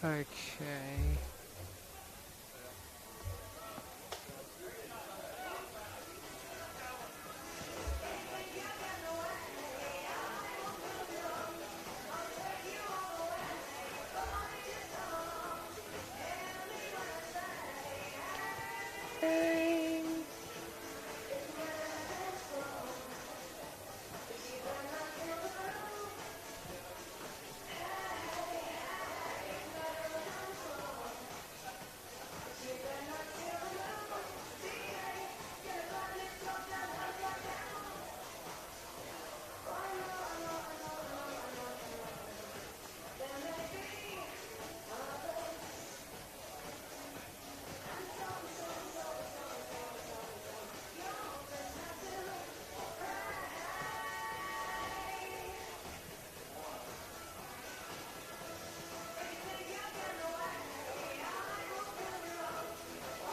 Okay.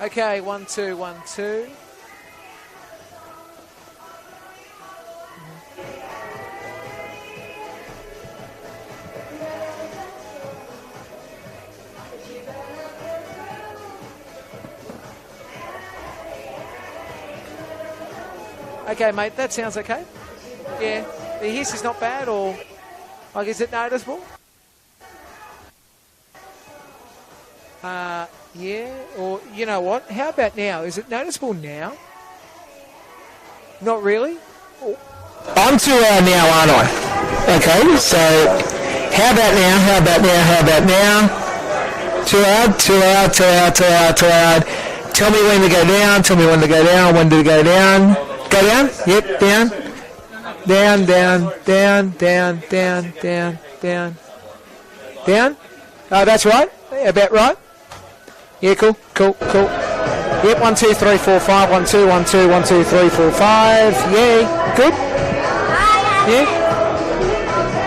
Okay, 1, 2, 1, 2. Okay, mate, that sounds okay. Yeah, the hiss is not bad, or like, is it noticeable? Yeah, or you know what? How about now? Is it noticeable now? Not really? Oh. I'm too loud now, aren't I? Okay, so how about now? How about now? How about now? Too loud, too loud, too loud, too loud, too loud. Tell me when to go down, tell me when to go down, when to go down. Go down? Yep, down. Down, down, down, down, down, down, down. Down? Oh, that's right. About right. Yeah, cool, cool, cool. Yep, 1, 2, 3, 4, 5. 1, 2, 1, 2, 1, 2, 3, 4, 5. Yeah, good. Yeah.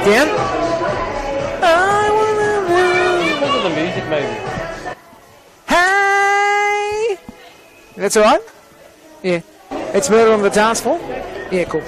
Down. Look at the music, maybe. Hey! That's all right? Yeah. It's Murder on the Dance Floor? Yeah, cool.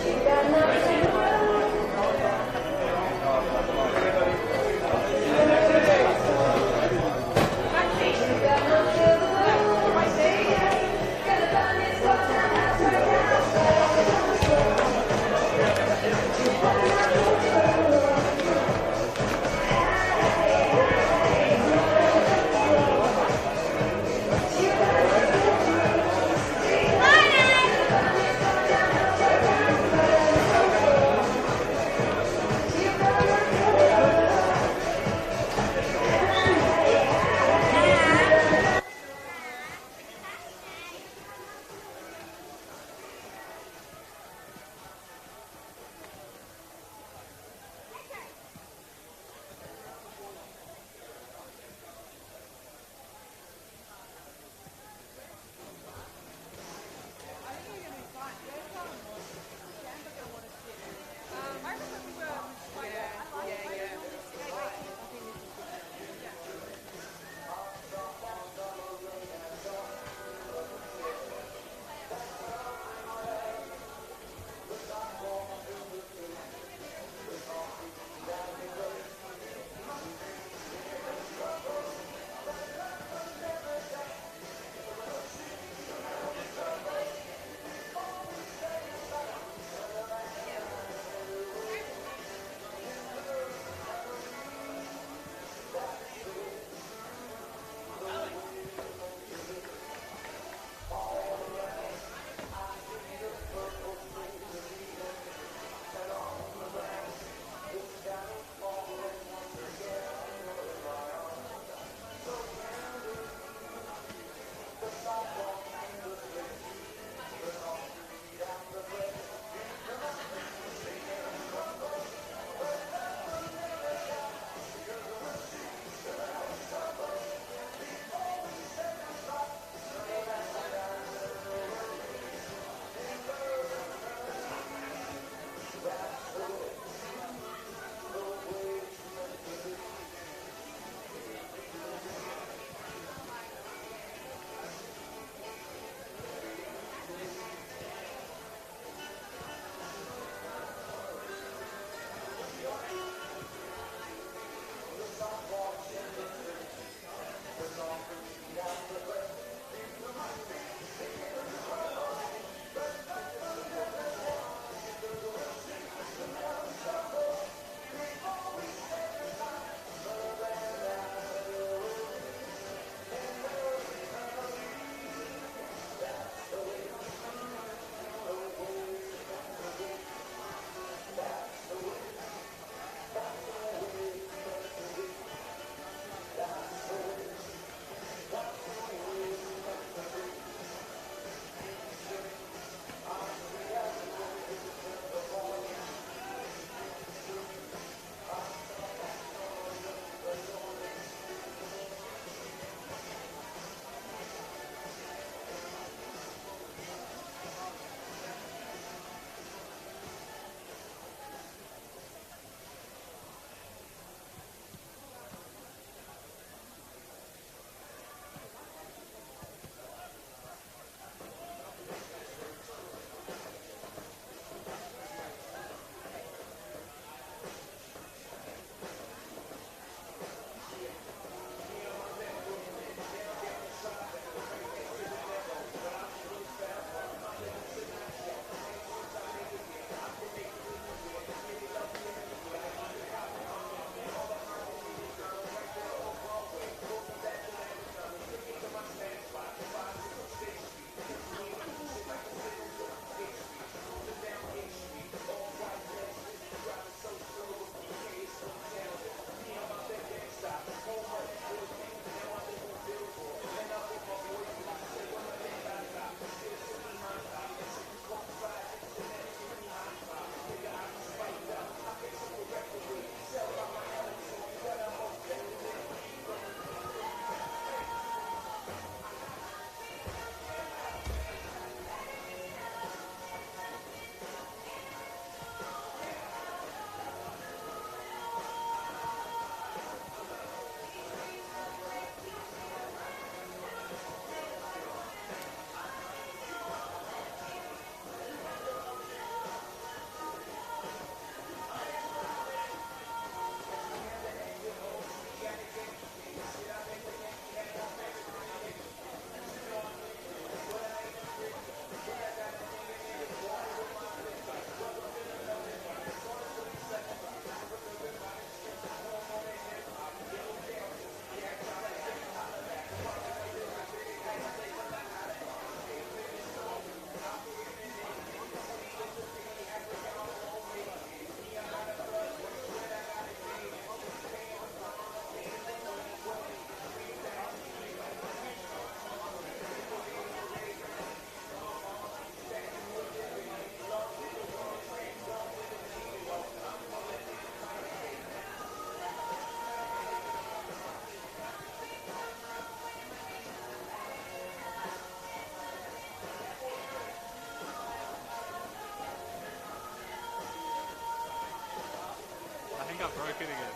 talking again.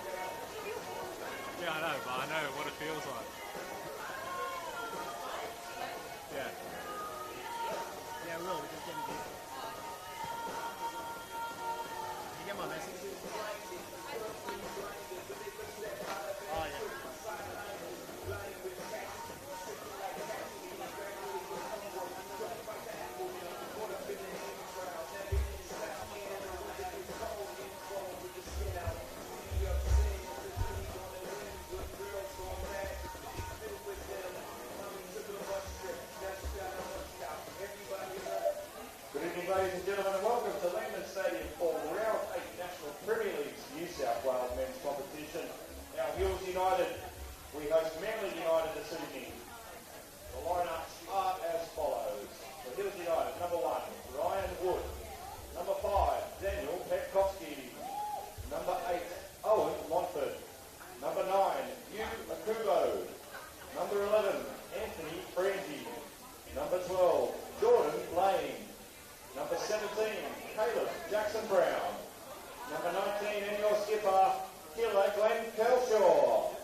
Yeah, I know, but I know what it feels like. Yeah. Yeah, we will. We're just getting deep. Did you get my message? Oh, yeah. Good evening, ladies and gentlemen, and welcome to Langman Stadium for Round 8 National Premier League's New South Wales men's competition. Now, Hills United, we host Manly United this evening. The lineups are as follows. For Hills United, number 1, Ryan Wood. Number 5, Daniel Petkovsky. Number 8, Owen Montford. Number 9, Hugh Akubo. Number 11, Anthony Frangie. Number 12, Jordan Lane. Number 17, Caleb Jackson Brown. Number 19, and your skipper, Killer Glenn Kelshaw.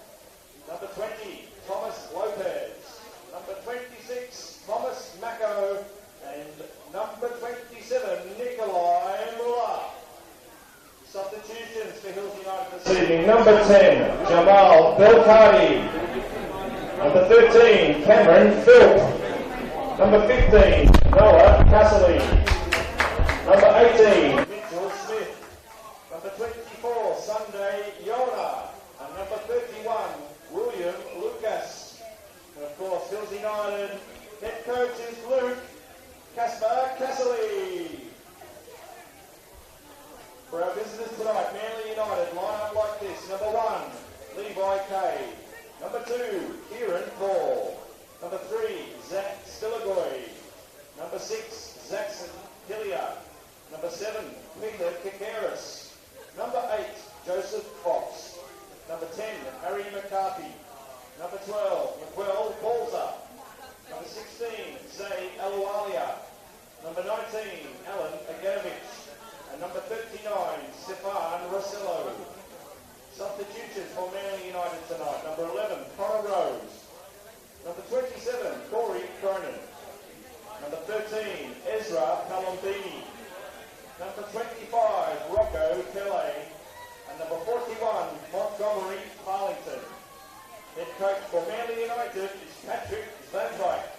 Number 20, Thomas Lopez. Number 26, Thomas Macco. And number 27, Nikolai Muller. Substitutions for Hills United this evening. Number 10, Jamal Belcardi. Number 13, Cameron Philp. Number 15, Noah Casserly. Number 18, Mitchell Smith. Number 24, Sunday Yona. And number 31, William Lucas. And of course, Hills United head coach is Luke Casper Casserly. For our visitors tonight, Manly United line up like this. Number 1, Levi Kay. Number 2, Kieran Paul. Number 3, Zach Stillagoy. Number 6, Zaxon Hillier. Number 7, Peter Kikaris. Number 8, Joseph Fox. Number 10, Harry McCarthy. Number 12, McQuell Balzer. Number 16, Zay Alualia. Number 19, Alan Aganovich. And number 39, Stefan Rossello. Substitutions for Manly United tonight. Number 11, Connor Rose. Number 27, Corey Cronin. Number 13, Ezra Palombini. Number 25, Rocco Kelly. And number 41, Montgomery Parlington. Head coach for Manly United is Patrick Van Dyke.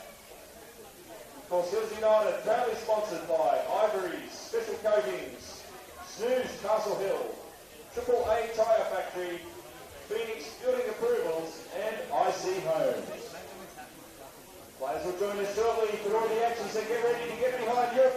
Of course, Hills United proudly sponsored by Ivory's Special Coatings, Snooze Castle Hill, Triple A Tyre Factory, Phoenix Building Approvals, and IC Homes. Players will join us shortly for all the action, so get ready to get behind you.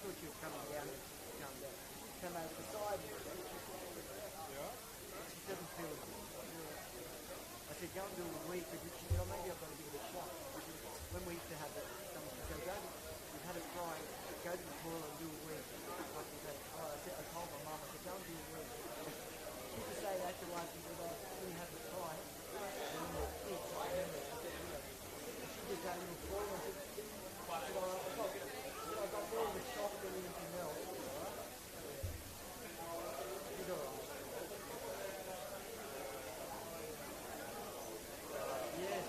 thought she was coming down. She came out the side. She doesn't feel it. I said, go and do a week, but she said, oh, maybe I've got to give it a shot. When we used to have it, someone would say, we've had a cry, go to the toilet and do a week. Like we said, I told my mum, I said, go and do a week. She used to say that to us, and said, when you have the cry, and when you're sick, I remember, she said, she just got in the toilet, and said, I got more of a shock than anything else. She's all right. Yes.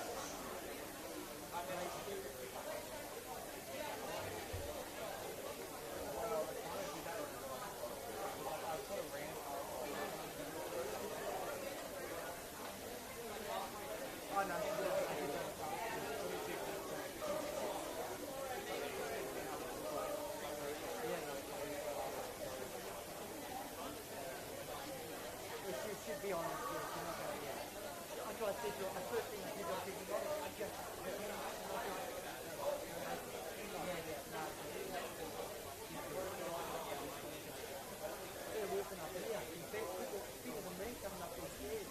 I know. She should be on it. That's what I said to her. The first thing I did, I said, I just... They're working up here. People than me coming up these stairs.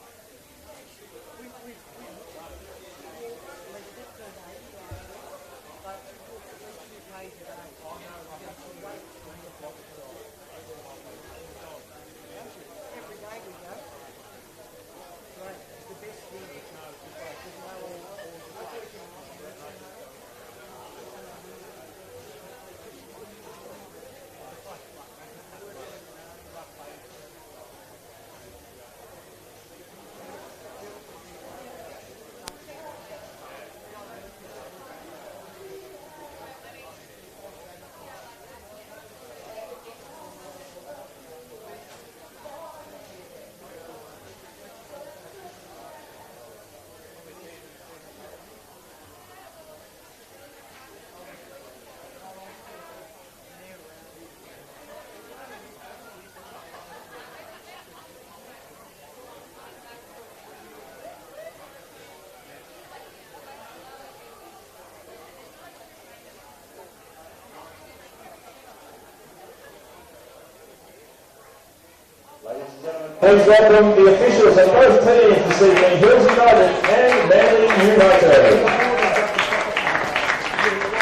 Please welcome the officials of both teams this evening, Hills United and Manly United.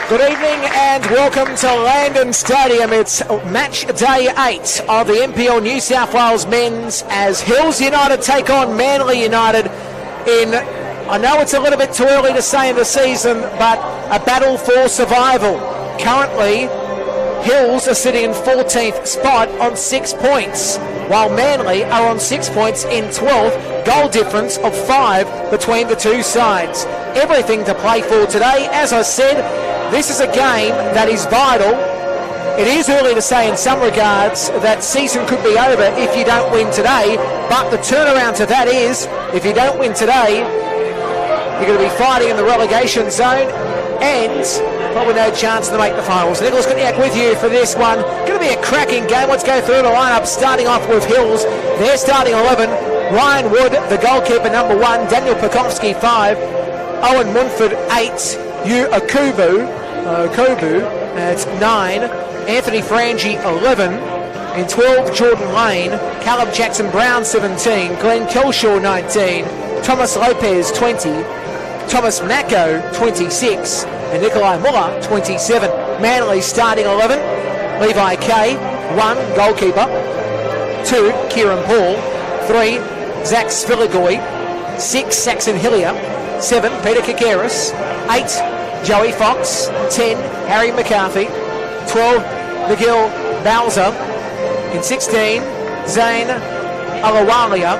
Good evening and welcome to Landon Stadium. It's match day 8 of the NPL New South Wales men's as Hills United take on Manly United in, I know it's a little bit too early to say in the season, but a battle for survival. Currently, Hills are sitting in 14th spot on 6 points, while Manly are on 6 points in 12th, goal difference of 5 between the two sides. Everything to play for today. As I said, this is a game that is vital. It is early to say in some regards that season could be over if you don't win today, but the turnaround to that is, if you don't win today, you're going to be fighting in the relegation zone and probably no chance to make the finals. Nicholas Kutniak with you for this one. Going to be a cracking game. Let's go through the lineup, starting off with Hills. They're starting 11. Ryan Wood, the goalkeeper, number 1. Daniel Pekovsky, 5. Owen Munford, 8. Yu Okubu at 9. Anthony Frangi, 11. In 12, Jordan Lane. Caleb Jackson-Brown, 17. Glenn Kelshaw, 19. Thomas Lopez, 20. Thomas Mako, 26. And Nikolai Muller, 27. Manly starting 11. Levi Kay, 1, goalkeeper. 2, Kieran Paul. 3, Zach Sviligoy. 6, Saxon Hillier. 7, Peter Kakaris. 8, Joey Fox. 10, Harry McCarthy. 12, Miguel Bowser. In 16, Zane Alawalia.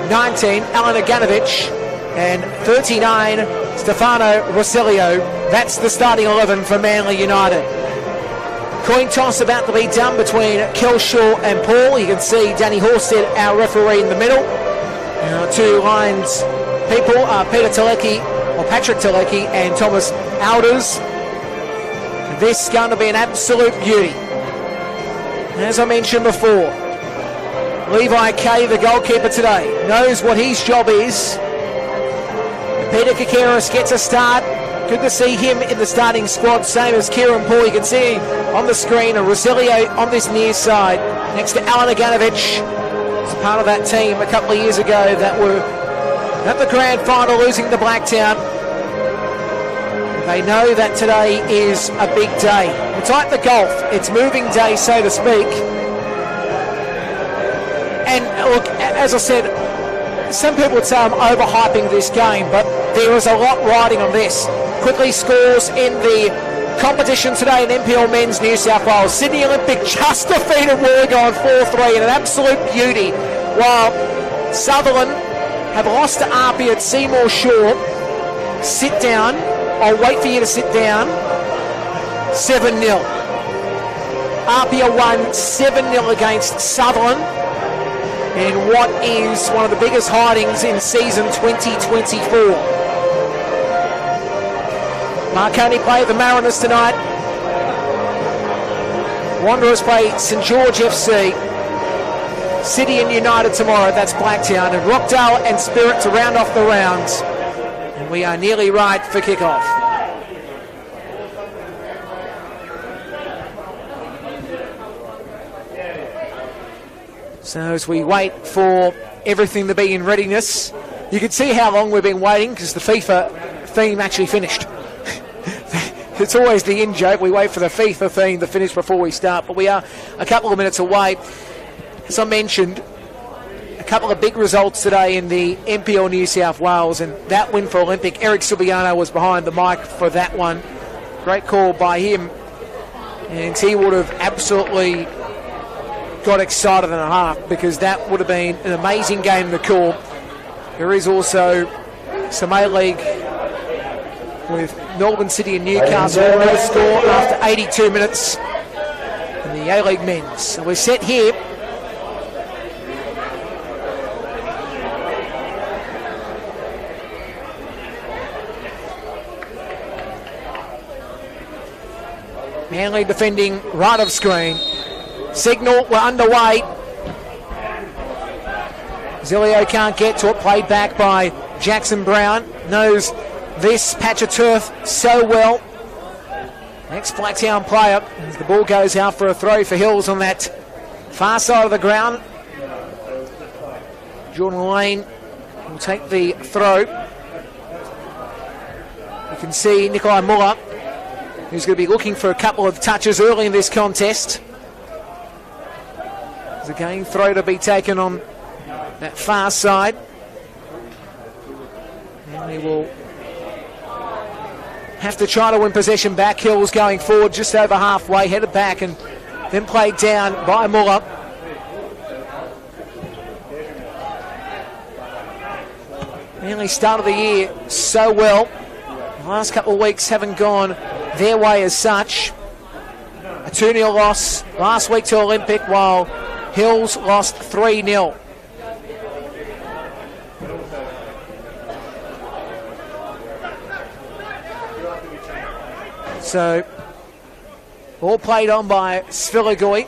19, Alan Aganovich. And 39, Stefano Rossellio. That's the starting 11 for Manly United. Coin toss about to be done between Kelshaw and Paul. You can see Danny Horsted, our referee, in the middle. Two lines people are Peter Telecki, or Patrick Telecki, and Thomas Alders. This is going to be an absolute beauty. As I mentioned before, Levi Kay, the goalkeeper today, knows what his job is. Peter Kakaris gets a start. Good to see him in the starting squad, same as Kieran Paul. You can see on the screen a Rosilio on this near side next to Alan Aganovich. He's part of that team a couple of years ago that were at the grand final losing to Blacktown. They know that today is a big day. It's like the golf. It's moving day, so to speak. And look, as I said, some people would say I'm overhyping this game, but there is a lot riding on this. Quickly scores in the competition today in NPL Men's New South Wales. Sydney Olympic just defeated Wollongong 4-3 in an absolute beauty, while Sutherland have lost to Arpey at Seymour Shore. Sit down. I'll wait for you to sit down. 7-0. Arpey won 7-0 against Sutherland in what is one of the biggest hidings in season 2024. Marconi play the Mariners tonight. Wanderers play St George FC. City and United tomorrow, that's Blacktown. And Rockdale and Spirit to round off the rounds. And we are nearly right for kickoff. So as we wait for everything to be in readiness, you can see how long we've been waiting because the FIFA theme actually finished. It's always the in-joke. We wait for the FIFA theme to finish before we start, but we are a couple of minutes away. As I mentioned, a couple of big results today in the NPL New South Wales, and that win for Olympic. Eric Silviano was behind the mic for that one. Great call by him, and he would have absolutely got excited and a half because that would have been an amazing game to call. There is also some A-League with Melbourne City and Newcastle. No score after 82 minutes in the A-League men's. So we're set here. Manly defending right of screen. Signal, we're underway. Zilio can't get to it. Played back by Jackson Brown. Knows this patch of turf so well. Next Blacktown player. As the ball goes out for a throw for Hills on that far side of the ground. Jordan Lane will take the throw. You can see Nikolai Muller, who's going to be looking for a couple of touches early in this contest. There's a game throw to be taken on that far side. And he will have to try to win possession back. Hills going forward just over halfway, headed back and then played down by Muller. Manly started the year so well. The last couple of weeks haven't gone their way as such. A 2-0 loss last week to Olympic, while Hills lost 3-0. So, all played on by Sviligoi.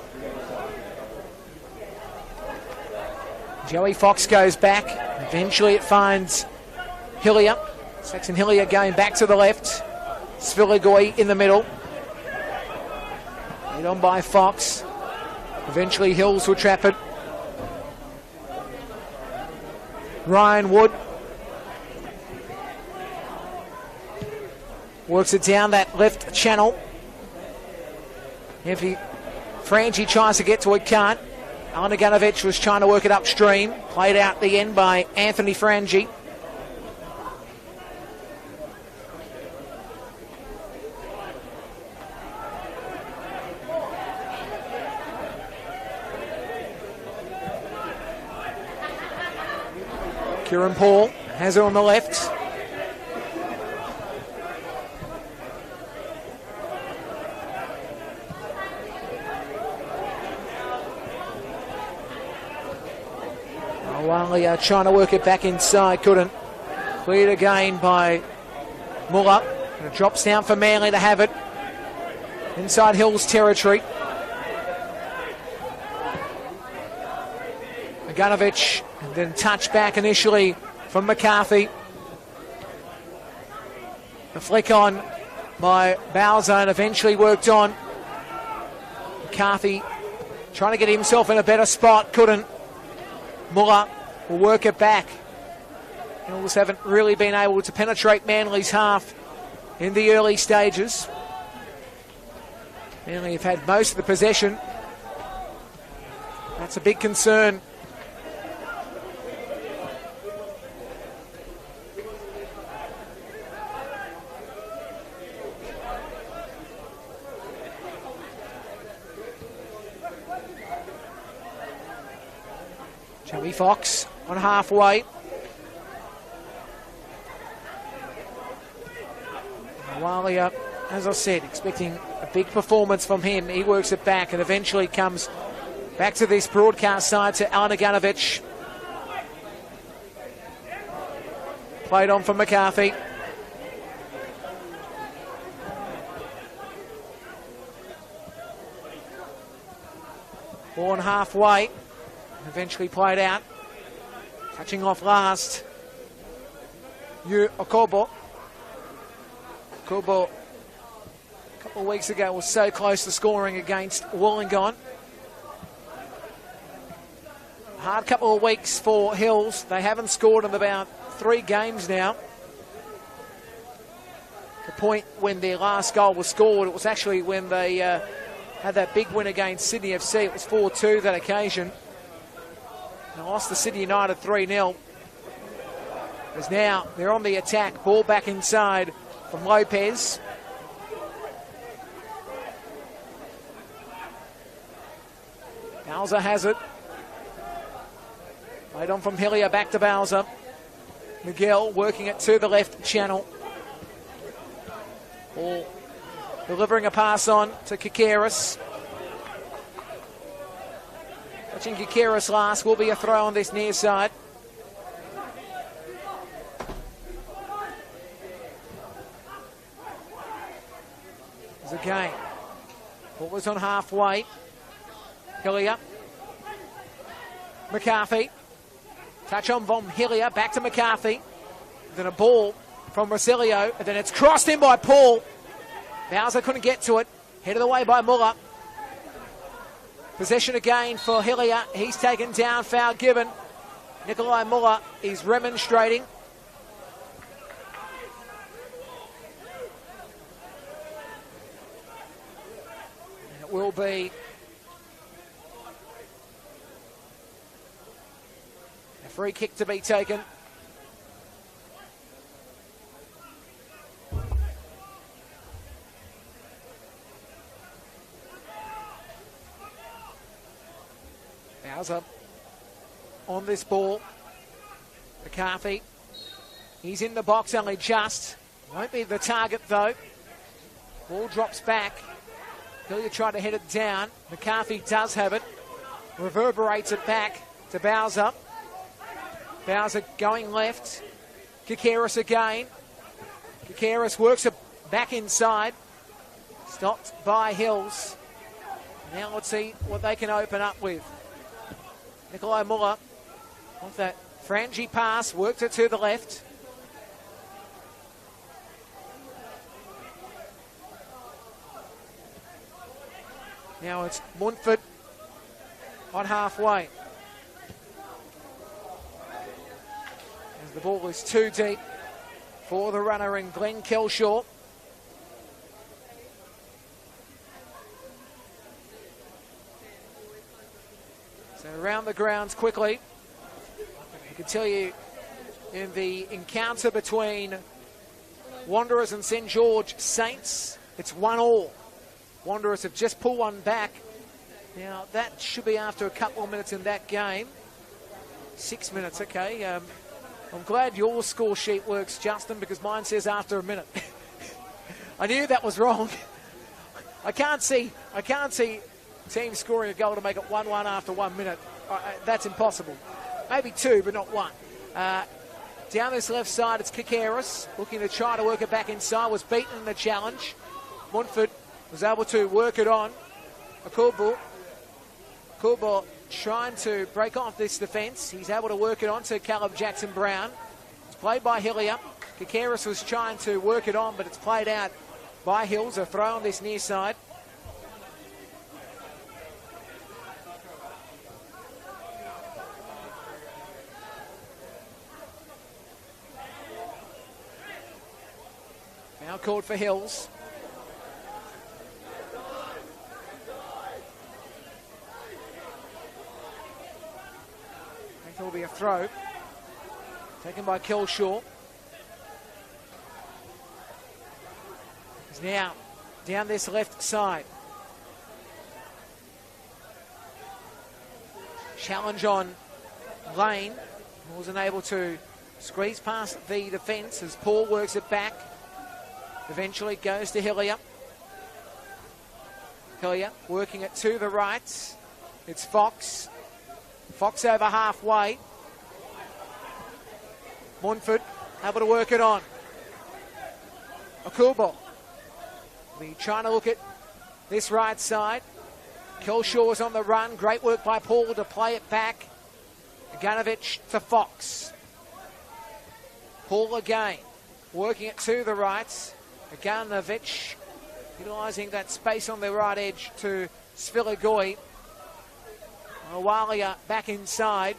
Joey Fox goes back. Eventually it finds Hillier. Saxon Hillier going back to the left. Sviligoi in the middle. Lead on by Fox. Eventually Hills will trap it. Ryan Wood works it down that left channel. If Frangie tries to get to it, can't. Alan Aganovich was trying to work it upstream. Played out the end by Anthony Frangie. Kieran Paul has it on the left. Wanley trying to work it back inside, couldn't. Cleared again by Muller. And it drops down for Manly to have it. Inside Hills territory. Aganovich, and then touch back initially from McCarthy. The flick on by Bowser and eventually worked on. McCarthy trying to get himself in a better spot, couldn't. Muller will work it back. Hills haven't really been able to penetrate Manly's half in the early stages. Manly have had most of the possession. That's a big concern. Joey Fox on halfway. Walia, as I said, expecting a big performance from him. He works it back and eventually comes back to this broadcast side to Alnaganovich. Played on from McCarthy. Born halfway. Eventually played out. Touching off last. Okobo. Okobo a couple of weeks ago was so close to scoring against Wollongong. Hard couple of weeks for Hills. They haven't scored in about 3 games now. The point when their last goal was scored, it was actually when they had that big win against Sydney FC. It was 4-2 that occasion. They lost to Sydney United 3-0. As now they're on the attack. Ball back inside from Lopez. Bowser has it. Played on from Hillier, back to Bowser. Miguel working it to the left channel. Ball delivering a pass on to Kikeris. Touching Kikeris last, will be a throw on this near side. There's a game. Ball was on halfway. Hillier. McCarthy. Touch on from Hillier, back to McCarthy. Then a ball from Rosilio, and then it's crossed in by Paul. Bowser couldn't get to it. Headed away by Muller. Possession again for Hillier. He's taken down, foul given. Nikolai Muller is remonstrating. And it will be a free kick to be taken. Bowser on this ball. McCarthy. He's in the box only just. Won't be the target though. Ball drops back. Hillier tried to head it down. McCarthy does have it. Reverberates it back to Bowser. Bowser going left. Kikeris again. Kikeris works it back inside. Stopped by Hills. Now let's see what they can open up with. Nikolai Muller off that Frangie pass, worked it to the left. Now it's Montfort on halfway. As the ball is too deep for the runner in Glenn Kelshaw. So around the grounds quickly. I can tell you in the encounter between Wanderers and St George Saints, it's 1-1. Wanderers have just pulled one back. Now that should be after a couple of minutes in that game. 6 minutes, okay. I'm glad your score sheet works, Justin, because mine says after a minute. I knew that was wrong. I can't see teams scoring a goal to make it 1-1 after 1 minute. That's impossible. Maybe 2, but not 1. Down this left side, it's Kikeris looking to try to work it back inside. Was beaten in the challenge. Montfort was able to work it on. Kubo trying to break off this defence. He's able to work it on to Caleb Jackson-Brown. It's played by Hillier. Kakaris was trying to work it on, but it's played out by Hills. A throw on this near side. Now called for Hills. I think there will be a throw. Taken by Kelshaw. He's now down this left side. Challenge on Lane. Wasn't able to squeeze past the defence as Paul works it back. Eventually goes to Hillier. Hillier working it to the right. It's Fox. Fox over halfway. Montfort able to work it on. Okubo. Be trying to look at this right side. Kelshaw is on the run. Great work by Paul to play it back. Ganovich to Fox. Paul again. Working it to the right. Ganovich utilising that space on the right edge to Sviligoi. Awalia back inside.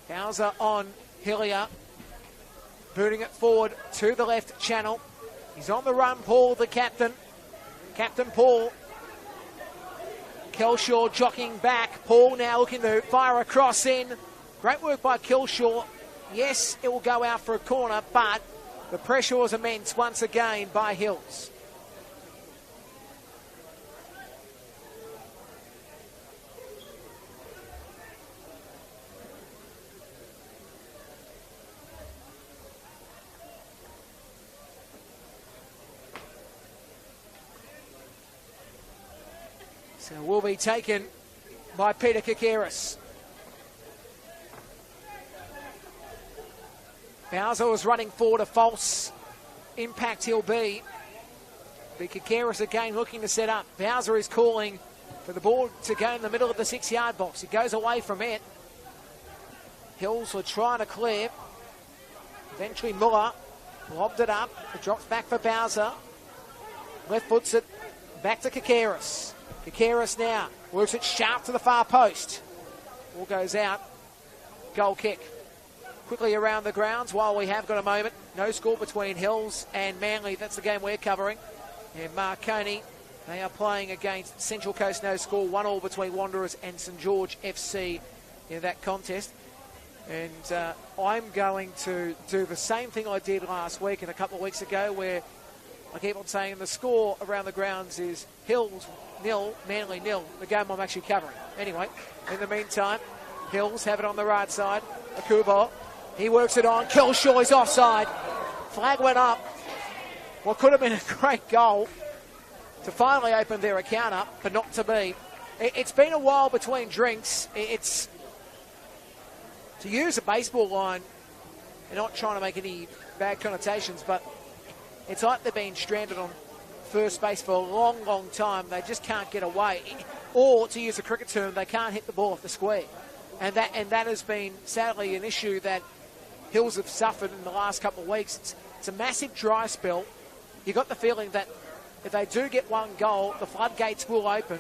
Bowser on Hillier. Booting it forward to the left channel. He's on the run, Paul, the captain. Captain Paul. Kelshaw jockeying back. Paul now looking to fire a cross in. Great work by Kelshaw. Yes, it will go out for a corner, but the pressure was immense once again by Hills. So will be taken by Peter Kakaris. Bowser was running forward, a false impact he'll be. Kakaris again looking to set up. Bowser is calling for the ball to go in the middle of the 6-yard box. He goes away from it. Hills were trying to clear. Eventually Muller lobbed it up. It drops back for Bowser. Left foots it back to Kakaris. Kakaris now works it sharp to the far post. Ball goes out. Goal kick. Quickly around the grounds while we have got a moment. No score between Hills and Manly. That's the game we're covering. And Marconi, they are playing against Central Coast. No score. 1-1 between Wanderers and St George FC in that contest. And I'm going to do the same thing I did last week and a couple of weeks ago, where I keep on saying the score around the grounds is Hills 0, Manly 0, the game I'm actually covering. Anyway, in the meantime, Hills have it on the right side. Akubo, he works it on. Kelshaw is offside. Flag went up. What could have been a great goal to finally open their account up, but not to be. It's been a while between drinks. It's, to use a baseball line, and not trying to make any bad connotations, but it's like they've been stranded on first base for a long, long time. They just can't get away. Or, to use a cricket term, they can't hit the ball off the square. And that has been, sadly, an issue that Hills have suffered in the last couple of weeks. It's a massive dry spell. You got the feeling that if they do get one goal, the floodgates will open.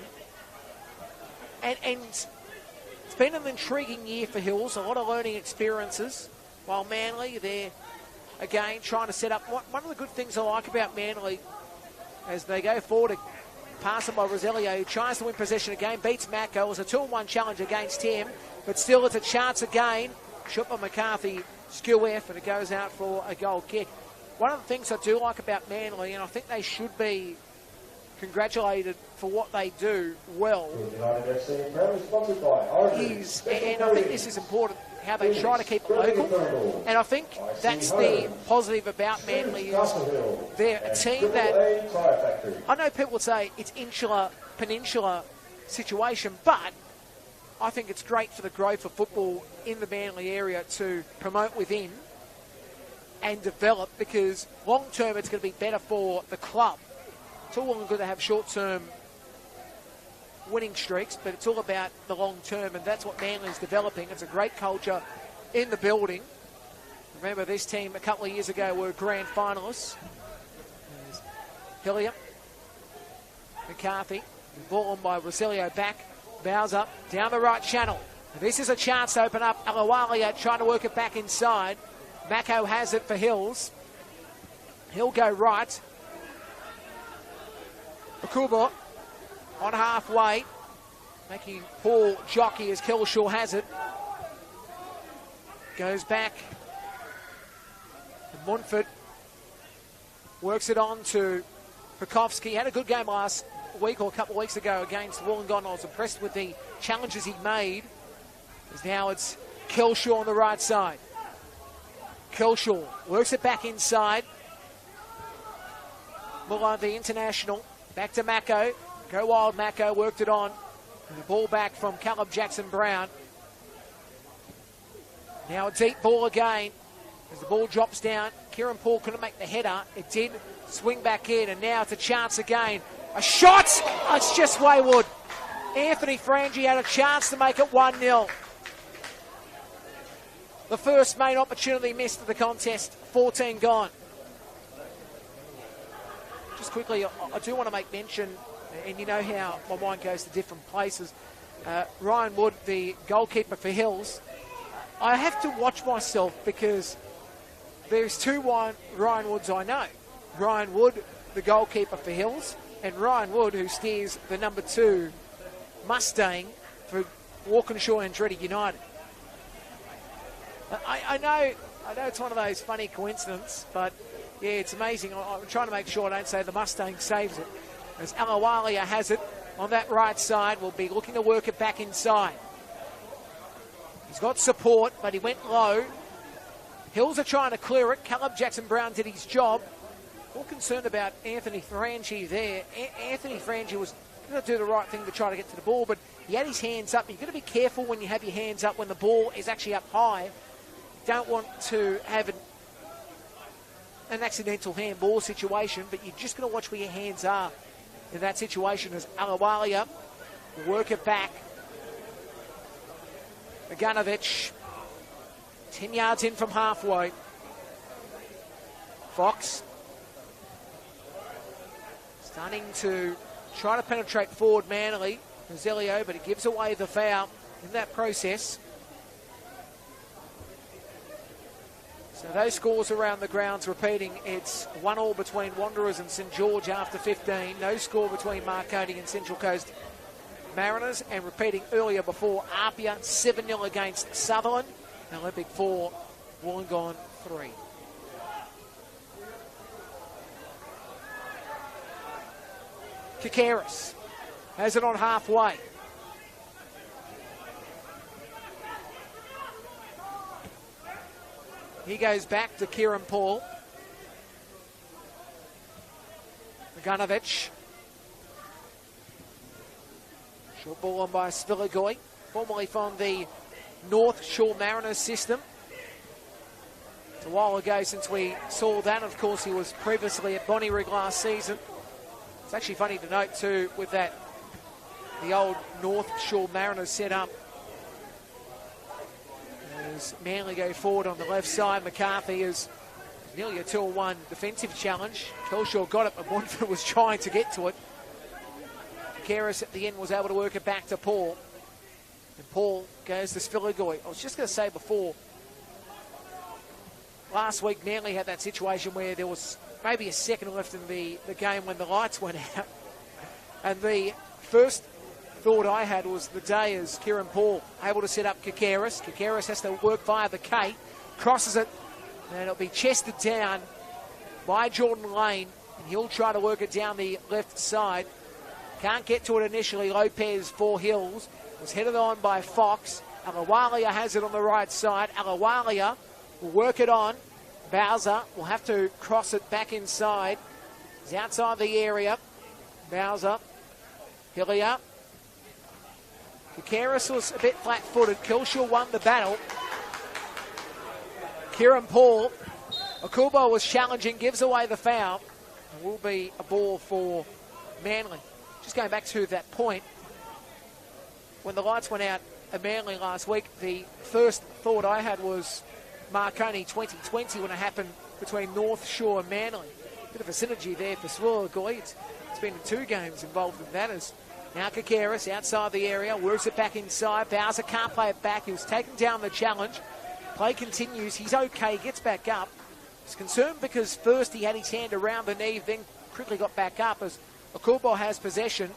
And it's been an intriguing year for Hills, a lot of learning experiences, while Manly, they're, again, trying to set up. One of the good things I like about Manly, as they go forward, pass them by Roselio, who tries to win possession again, beats Macco. It was a 2-1 challenge against him, but still it's a chance again. Shupper McCarthy, skill effort, it goes out for a goal kick. One of the things I do like about Manly, and I think they should be congratulated for what they do well, is, and I think this is important, how they try to keep it local. And I think that's the positive about Manly, is they're a team that, I know people would say it's peninsular situation, but I think it's great for the growth of football in the Manly area to promote within and develop, because long term it's going to be better for the club. It's all well and good to have short-term winning streaks, but it's all about the long term, and that's what Manly's developing. It's a great culture in the building. Remember, this team a couple of years ago were grand finalists. There's Hillier, McCarthy, the ball on by Rosilio back, bows up, down the right channel. This is a chance to open up. Alawalia trying to work it back inside. Mako has it for Hills. He'll go right. Okubo on halfway, making Paul jockey as Killshaw has it. Goes back. And Munford works it on to Pekovsky. Had a good game last week or a couple of weeks ago against Wollongong. I was impressed with the challenges he made. As now it's Killshaw on the right side. Killshaw works it back inside. Muller, the international. Back to Mako. Go wild, Mako. Worked it on. And the ball back from Caleb Jackson-Brown. Now a deep ball again. As the ball drops down. Kieran Paul couldn't make the header. It did swing back in. And now it's a chance again. A shot! Oh, it's just wayward. Anthony Frangi had a chance to make it 1-0. The first main opportunity missed of the contest. 14 gone. Just quickly, I do want to make mention, and you know how my mind goes to different places. Ryan Wood, the goalkeeper for Hills. I have to watch myself because there's two Ryan Woods I know. Ryan Wood, the goalkeeper for Hills, and Ryan Wood, who steers the number 2 Mustang for Walkinshaw and Andretti United. I know it's one of those funny coincidences, but yeah, it's amazing. I'm trying to make sure I don't say the Mustang saves it. As Alawalia has it on that right side, will be looking to work it back inside. He's got support, but he went low. Hills are trying to clear it. Caleb Jackson-Brown did his job. More concerned about Anthony Frangi there. Anthony Frangi was going to do the right thing to try to get to the ball, but he had his hands up. You've got to be careful when you have your hands up when the ball is actually up high. Don't want to have an accidental handball situation, but you're just going to watch where your hands are in that situation as Alawalia will work it back. Maganovich, 10 yards in from halfway. Fox starting to try to penetrate forward Manly. Rosilio, but it gives away the foul in that process. So those scores around the grounds repeating. It's 1-1 between Wanderers and St George after 15. No score between Marconi and Central Coast Mariners. And repeating earlier before, Apia 7-0 against Sutherland. Olympic 4, Wollongong 3. Kikaris has it on halfway. He goes back to Kieran Paul. Maganovich. Short ball on by Spiligoi, formerly from the North Shore Mariners system. It's a while ago since we saw that. Of course, he was previously at Bonnyrigg last season. It's actually funny to note, too, with that, the old North Shore Mariners set up. As Manly go forward on the left side, McCarthy is nearly a 2-1 defensive challenge. Kelshaw got it, but Montfort was trying to get to it. Keras at the end was able to work it back to Paul. And Paul goes to Spiligoi. I was just going to say before, last week Manly had that situation where there was maybe a second left in the game when the lights went out. And the first thought I had was the day as Kieran Paul able to set up Kikaris. Kikaris has to work via the K, crosses it, and it'll be chested down by Jordan Lane, and he'll try to work it down the left side. Can't get to it initially. Lopez for Hills was headed on by Fox. Alawalia has it on the right side. Alawalia will work it on. Bowser will have to cross it back inside. He's outside the area. Bowser, Hillier. Kikaris was a bit flat-footed. Killshaw won the battle. Kieran Paul. Okubo was challenging, gives away the foul. It will be a ball for Manly. Just going back to that point, when the lights went out at Manly last week, the first thought I had was Marconi 2020 when it happened between North Shore and Manly. Bit of a synergy there for Swilligoi. It's been in 2 games involved in that. As now Kakaris outside the area, works it back inside. Bowser can't play it back. He was taking down the challenge. Play continues. He's okay, gets back up. He's concerned because first he had his hand around the knee, then quickly got back up as Okubo has possession.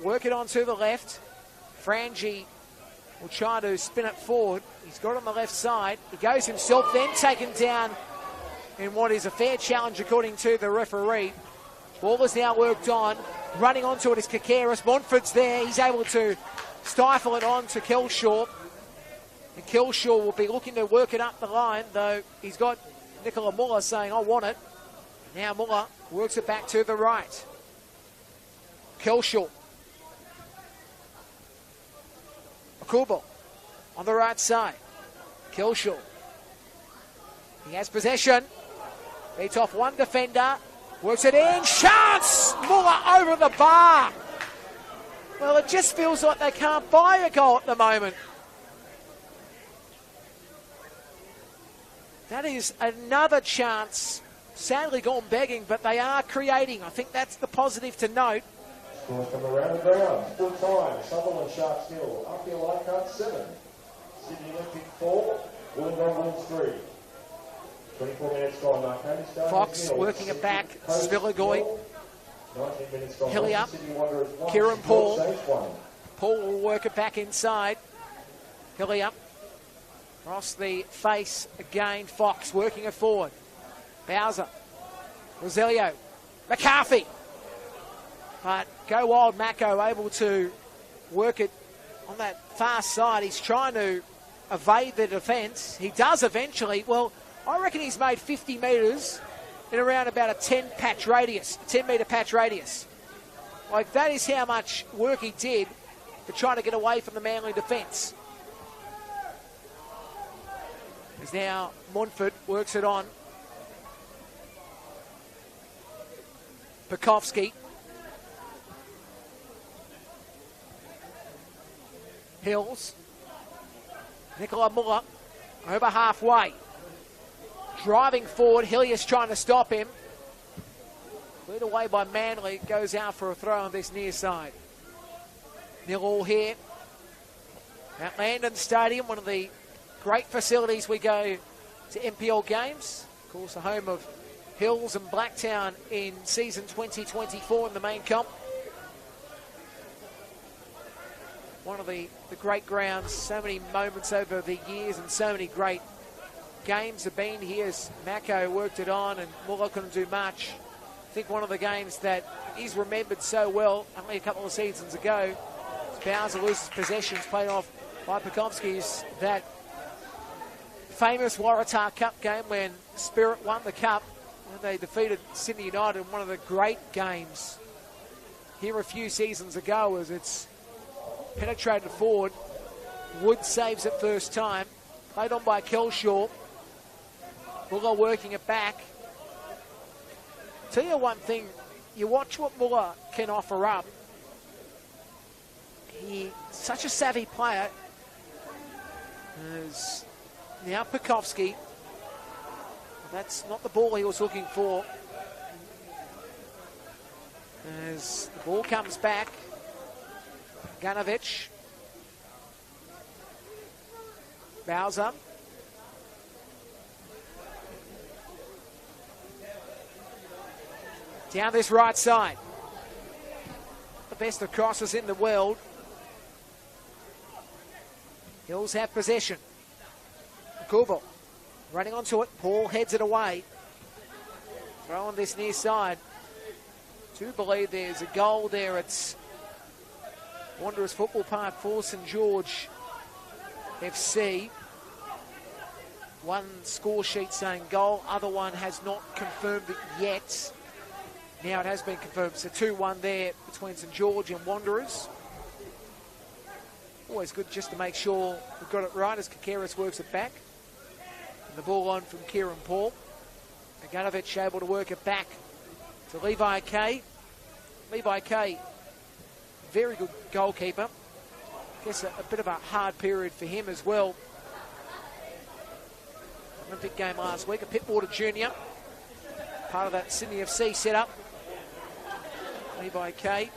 Work it on to the left. Frangie will try to spin it forward. He's got it on the left side. He goes himself, then taken down in what is a fair challenge according to the referee. Ball is now worked on. Running onto it is Kakaris. Montford's there. He's able to stifle it on to Killshaw. And Killshaw will be looking to work it up the line, though he's got Nicola Muller saying, I want it. Now Muller works it back to the right. Killshaw. Akubo on the right side. Killshaw. He has possession. Beats off one defender. Works it in. Chance! Muller over the bar. Well, it just feels like they can't buy a goal at the moment. That is another chance. Sadly gone begging, but they are creating. I think that's the positive to note. Score from around the ground. Full time. Sutherland Sharks nil. RPL Leichhardt 7. Sydney Olympic 4. Wollongong Wolves 3. 24 minutes gone. Marconi starting. Fox working it back. Spilligoi. 19 minutes gone. Hilly up. Sydney Wanderers 1. Kieran Paul. Saints 1. Paul will work it back inside. Hilly up. Across the face again. Fox working it forward. Bowser. Roselio. McCarthy. But Go Wild Mako able to work it on that far side. He's trying to evade the defence. He does eventually. Well, I reckon he's made 50 metres in around about a 10-metre patch radius. Like, that is how much work he did for trying to get away from the Manly defence. As now Montfort works it on. Pekovsky. Hills. Nicola Muller over halfway. Driving forward. Hillius trying to stop him. Cleared away by Manly. Goes out for a throw on this near side. 0-0 here at Landon Stadium, one of the great facilities we go to NPL games. Of course, the home of Hills and Blacktown in season 2024 in the main comp. One of the great grounds, so many moments over the years and so many great games have been here as Mako worked it on and Muller couldn't do much. I think one of the games that is remembered so well, only a couple of seasons ago, Bowser loses possessions played off by Pekovsky, is that famous Waratah Cup game when Spirit won the Cup and they defeated Sydney United in one of the great games here a few seasons ago as it's penetrated forward. Wood saves it first time. Played on by Kelshaw. Muller working it back. Tell you one thing, you watch what Muller can offer up. He's such a savvy player. As now Pekovsky. That's not the ball he was looking for. As the ball comes back. Ganovich. Bowser. Down this right side. The best of crosses in the world. Hills have possession. Kubel running onto it. Paul heads it away. Throw on this near side. Do believe there's a goal there. It's Wanderers Football Park for St George FC. One score sheet saying goal. Other one has not confirmed it yet. Now it has been confirmed. So 2-1 there between St George and Wanderers. Always good just to make sure we've got it right as Kakaris works it back. And the ball on from Kieran Paul. Aganovich able to work it back to Levi Kay. Levi Kay, very good goalkeeper. Guess a bit of a hard period for him as well. Olympic game last week. A Pittwater junior, part of that Sydney FC setup. Levi K.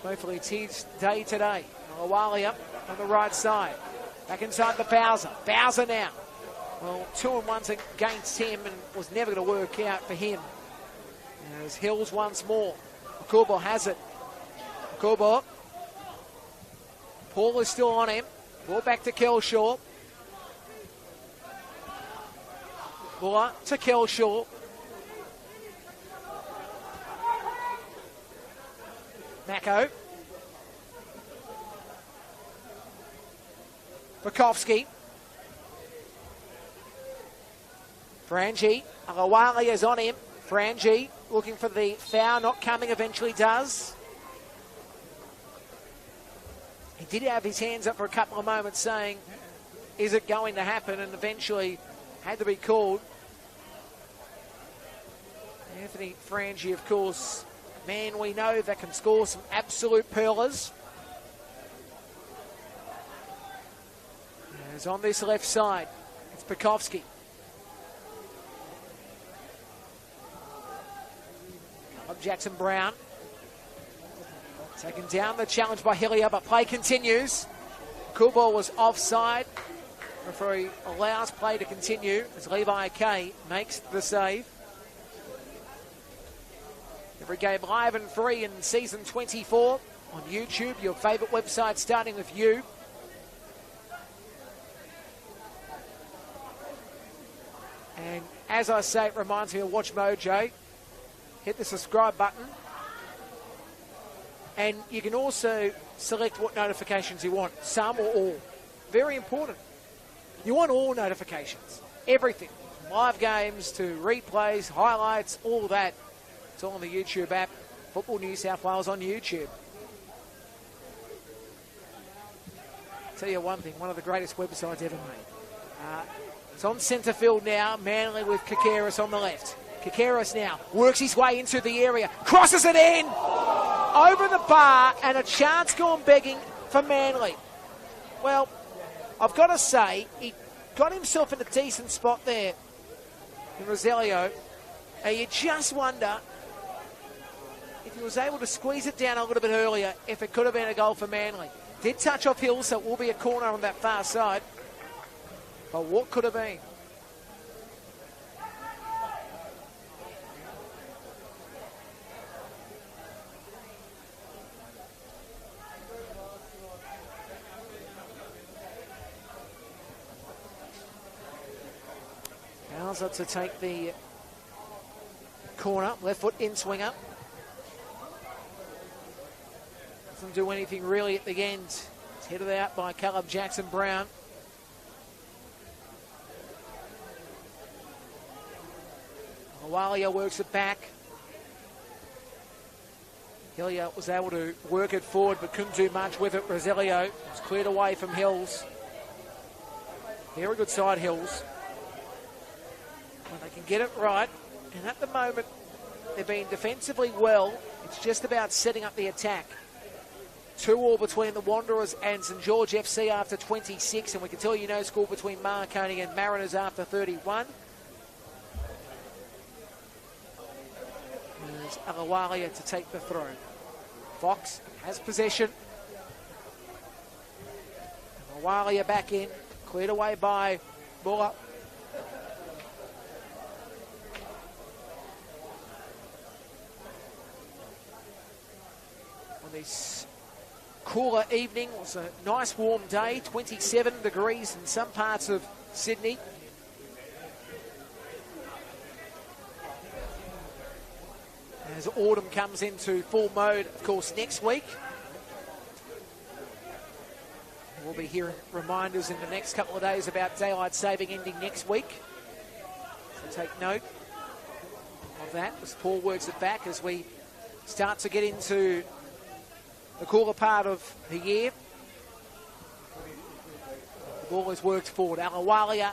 Hopefully it's his day today. Awalia on the right side. Back inside the Bowser. Bowser now. Well, 2-1 against him and was never going to work out for him. As Hills once more. Kubo has it. Kubo. Paul is still on him. Ball back to Kelshaw. Buller to Kelshaw. Mako. Bukowski. Frangi. Alawali is on him. Frangi looking for the foul, not coming, eventually does. He did have his hands up for a couple of moments saying, is it going to happen? And eventually had to be called. Anthony Frangi, of course, man we know that can score some absolute pearlers. As on this left side, it's Bukowski. Jackson Brown. Taken down the challenge by Hillier, but play continues. Kubo was offside. Referee allows play to continue as Levi K makes the save. Every game live and free in season 24 on YouTube, your favourite website starting with you. And as I say, it reminds me of Watch Mojo. Hit the subscribe button. And you can also select what notifications you want, some or all. Very important. You want all notifications, everything. From live games to replays, highlights, all that. It's all on the YouTube app. Football New South Wales on YouTube. Tell you one thing, one of the greatest websites ever made. It's on centre field now, Manly with Kakaris on the left. Kakaris now works his way into the area, crosses it in, over the bar, and a chance gone begging for Manly. Well, I've got to say, he got himself in a decent spot there in Roselio, and you just wonder if he was able to squeeze it down a little bit earlier, if it could have been a goal for Manly. Did touch off Hill, so it will be a corner on that far side. But what could have been? Bowser to take the corner, left foot in swinger. Doesn't do anything really at the end. It's headed out by Caleb Jackson Brown. Awalia works it back. Hillier was able to work it forward but couldn't do much with it. Roselio was cleared away from Hills. Very good side, Hills. When they can get it right, and at the moment they're being defensively well. It's just about setting up the attack. 2-2 between the Wanderers and St George FC after 26, and we can tell you no score between Marconi and Mariners after 31. There's Alawalia to take the throw. Fox has possession. Alawalia back in, cleared away by Muller. On this cooler evening, it was a nice warm day, 27 degrees in some parts of Sydney. As autumn comes into full mode, of course, next week. We'll be hearing reminders in the next couple of days about daylight saving ending next week. So take note of that as Paul works it back as we start to get into the cooler part of the year. The ball is worked forward. Alawalia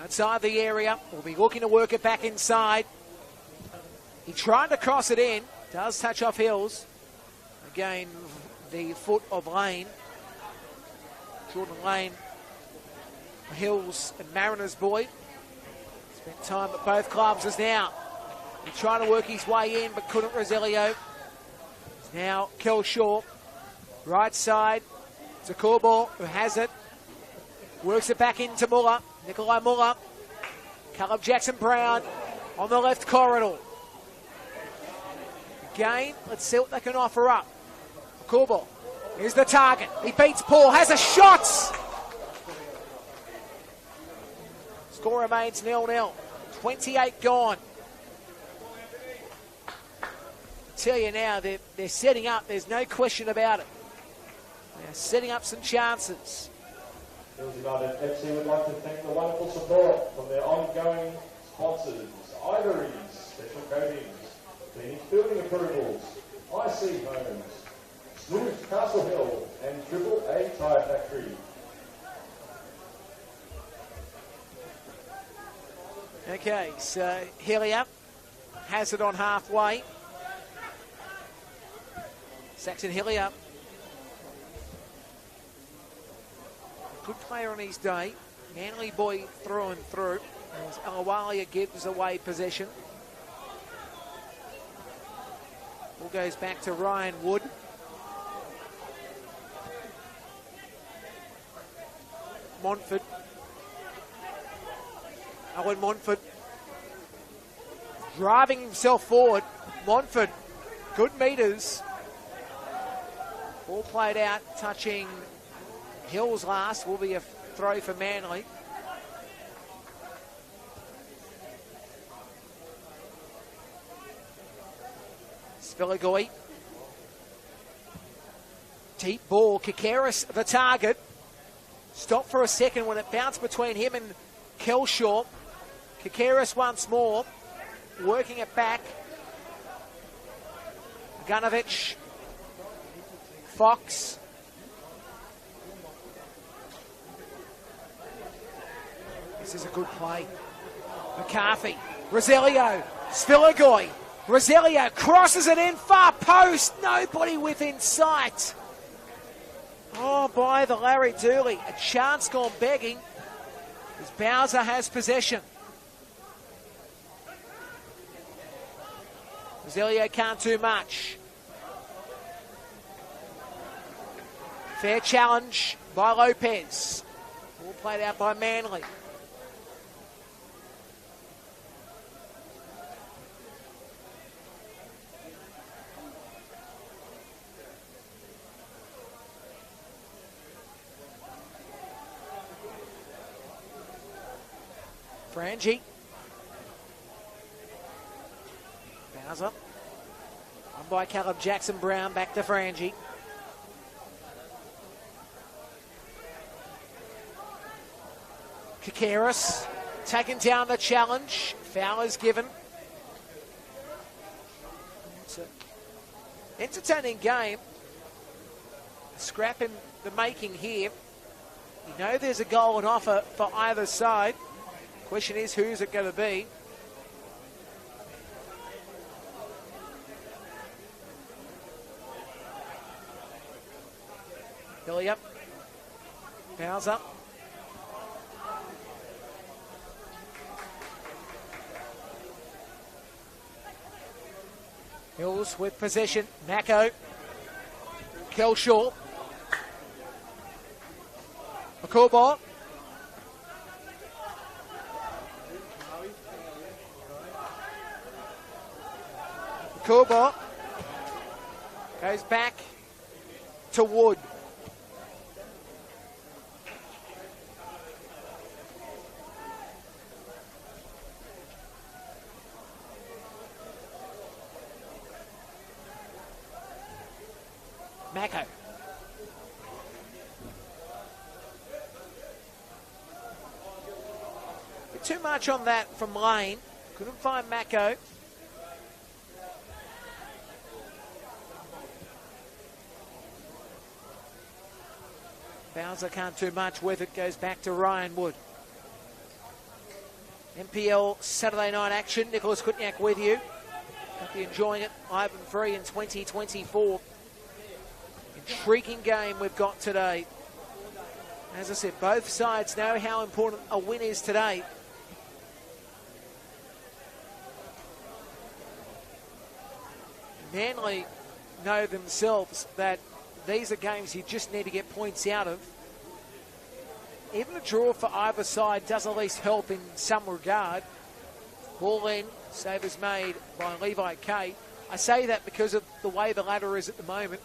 outside the area. Will be looking to work it back inside. He tried to cross it in. Does touch off Hills. Again, the foot of Lane. Jordan Lane Hills and Mariners boy. Spent time at both clubs as now. He's trying to work his way in, but couldn't. Rosilio. It's now Kelshaw. Right side. Zakubo, who has it. Works it back into Muller. Nikolai Muller. Caleb Jackson-Brown on the left corridor. Again, let's see what they can offer up. Zakubo. Here's the target. He beats Paul. Has a shot! Score remains 0-0. 28 gone. I tell you now, they're setting up. There's no question about it. They're setting up some chances. Hills United FC would like to thank the wonderful support from their ongoing sponsors, Ivories, Special Coatings, Phoenix Building Approvals, IC Homes, Smooth Castle Hill, and Triple A Tyre Factory. Okay, so Hillier has it on halfway. Saxon Hillier. Good player on his day. Manly boy through and through. As Alawalia gives away possession. Ball goes back to Ryan Wood. Montfort. Owen Montfort driving himself forward. Montfort, good meters. Ball played out, touching Hills last. Will be a throw for Manly. Spiligoi. Deep ball. Kikaris, the target. Stopped for a second when it bounced between him and Kelshaw. Kikaris once more. Working it back. Gunovich. Fox. This is a good play. McCarthy. Rosilio. Spiligoi. Rosilio crosses it in. Far post. Nobody within sight. Oh, by the Larry Dooley. A chance gone begging. As Bowser has possession. Rosilio can't do much. Fair challenge by Lopez. All played out by Manly. Frangie. Bowser. On by Caleb Jackson-Brown, back to Frangie. Kikaris taking down the challenge. Foul is given. It's an entertaining game. A scrap in the making here. You know there's a goal on offer for either side. Question is, who's it going to be? Billy up. Fouls up. Hills with possession. Mako. Kelshaw. McCallball. Kuba goes back to Wood. Mako. Bit too much on that from Lane. Couldn't find Mako. Bowser can't do much with it. Goes back to Ryan Wood. NPL Saturday night action. Nicholas Kutniak with you. Hope you're enjoying it live and free in 2024. Intriguing game we've got today. As I said, both sides know how important a win is today. Manly know themselves that these are games you just need to get points out of. Even a draw for either side does at least help in some regard. Ball in, save is made by Levi K. I say that because of the way the ladder is at the moment.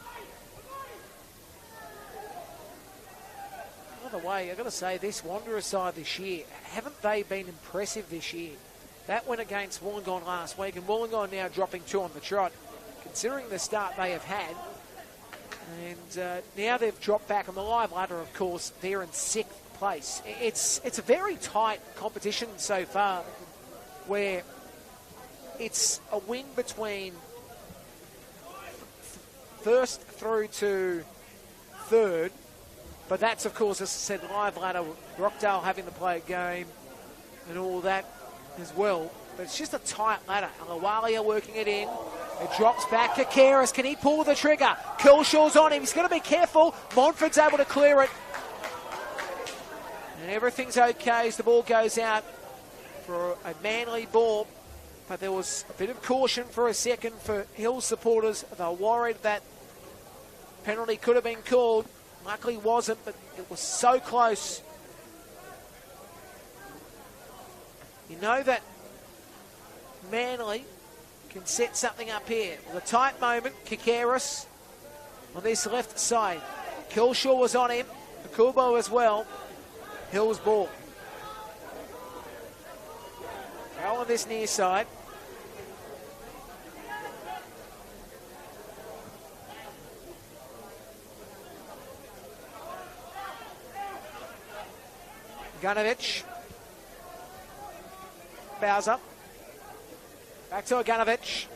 By the way, I've got to say, this Wanderers side this year, haven't they been impressive this year? That went against Wollongong last week, and Wollongong now dropping 2 on the trot, considering the start they have had. And now they've dropped back on the live ladder, of course. They're in 6th place. It's a very tight competition so far, where it's a win between first through to 3rd. But that's, of course, as I said, live ladder, Rockdale having to play a game and all that as well. But it's just a tight ladder. Alawalia working it in. It drops back. Kakeris, can he pull the trigger? Kilshaw's on him. He's got to be careful. Montford's able to clear it. And everything's okay as the ball goes out for a Manly ball. But there was a bit of caution for a second for Hill supporters. They were worried that penalty could have been called. Luckily wasn't, but it was so close. You know that Manly can set something up here. With a tight moment, Kikaris on this left side. Kilshaw was on him, Akubo as well. Hill's ball. Now on this near side. Gunovich. Bows up. Back to Gunovich.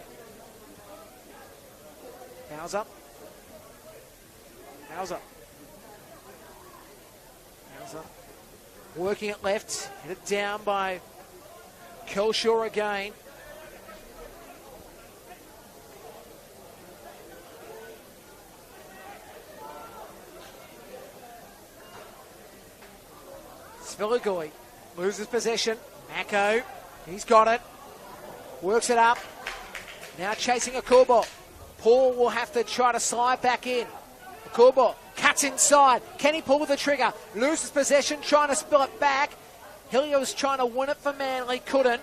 Bows up. Bows up. Bows up. Working it left. Hit it down by Kelshaw again. Sviligoi loses possession. Mako, he's got it. Works it up. Now chasing Akubo. Paul will have to try to slide back in. Akubo cuts inside. Can he pull the trigger? Loses possession, trying to spill it back. Hilliard's trying to win it for Manly, couldn't.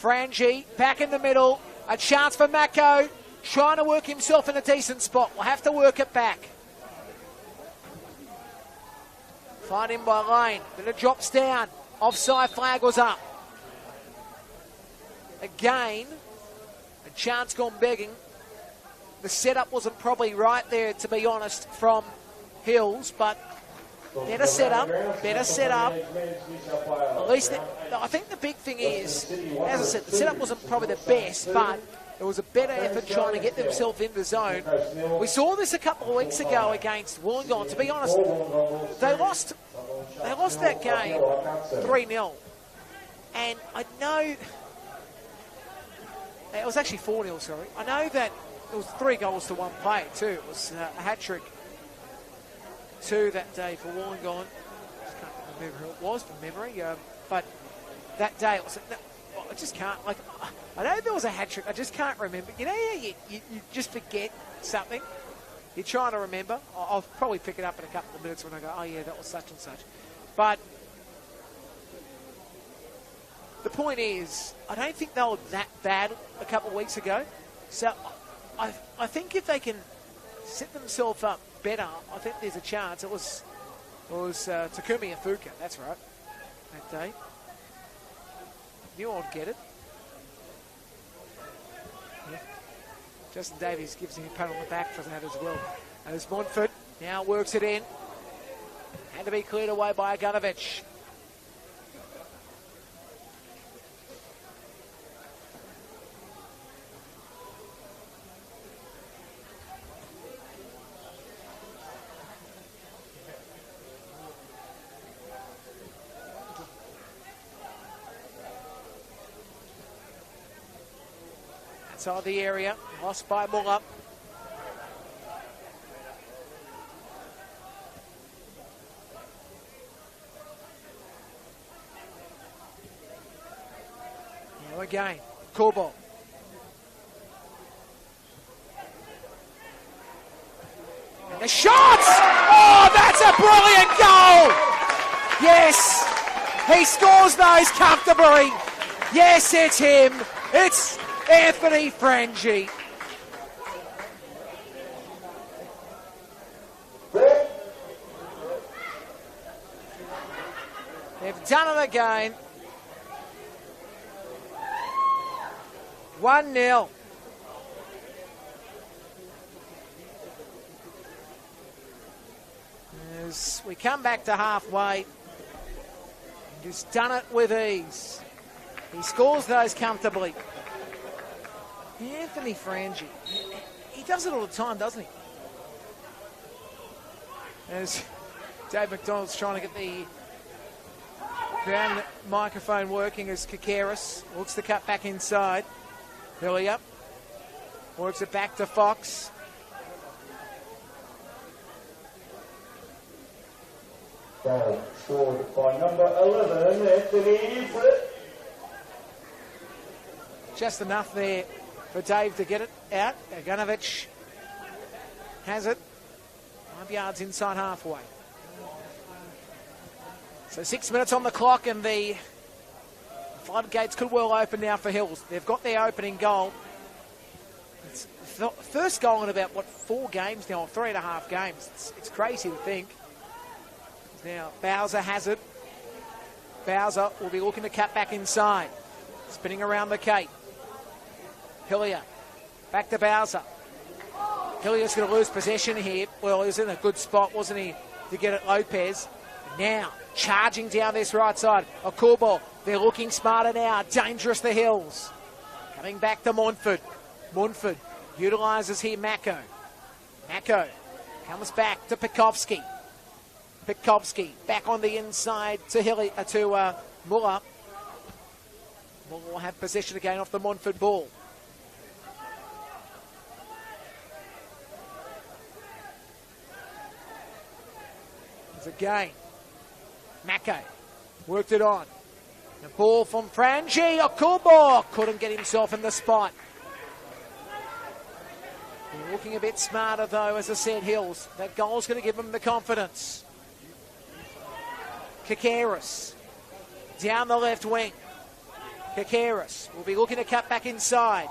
Frangie back in the middle. A chance for Mako. Trying to work himself in a decent spot. We'll have to work it back. Find him by lane. Then it drops down. Offside flag was up. Again, a chance gone begging. The setup wasn't probably right there, to be honest, from Hills, but better set up. At least, I think the big thing is, as I said, the setup wasn't probably the best, but it was a better effort trying to get themselves in the zone. We saw this a couple of weeks ago against Wollongong. To be honest, they lost that game 3-0. And I know... It was actually 4-0, sorry. I know that it was 3 goals to 1 play, too. It was a hat-trick, 2 that day for Wollongong. I can't remember who it was from memory. But that day, it was... I just can't, I know there was a hat trick, I just can't remember. You know, you just forget something. You're trying to remember. I'll probably pick it up in a couple of minutes when I go, oh yeah, that was such and such. But the point is, I don't think they were that bad a couple of weeks ago. So I think if they can set themselves up better, I think there's a chance. It was Takumi Afuka, that's right, that day. Knew I'd get it. Yeah. Justin Davies gives him a pat on the back for that as well. As Montfort now works it in. Had to be cleared away by Gunovich. Outside the area, lost by Muller. Now again, cool ball. And the shots! Oh, that's a brilliant goal! Yes, he scores those comfortably. Yes, it's him. It's Anthony Frangi. They've done it again. 1-0. As we come back to halfway, he's done it with ease. He scores those comfortably. Anthony Frangi, he does it all the time, doesn't he? As Dave McDonald's trying to get the ground microphone working as Kikaris looks to cut back inside. Hillier works it back to Fox. Goal scored by number 11, Anthony. Just enough there for Dave to get it out. Ganovich has it. 5 yards inside halfway. So 6 minutes on the clock and the floodgates could well open now for Hills. They've got their opening goal. It's the first goal in about, 4 games now, or 3.5 games. It's crazy to think. Now Bowser has it. Bowser will be looking to cut back inside. Spinning around the Cape. Hillier. Back to Bowser. Hillier's going to lose possession here. Well, he was in a good spot, wasn't he, to get at Lopez. Now, charging down this right side. A cool ball. They're looking smarter now. Dangerous, the Hills. Coming back to Montford. Montford utilises here Mako. Mako comes back to Pekovsky. Pekovsky back on the inside to Muller. Muller will have possession again off the Montford ball. There's a gain. Mako worked it on. The ball from Frangi. Okubo couldn't get himself in the spot. They're looking a bit smarter though, as I said, Hills. That goal's going to give them the confidence. Kikaris down the left wing. Kikaris will be looking to cut back inside.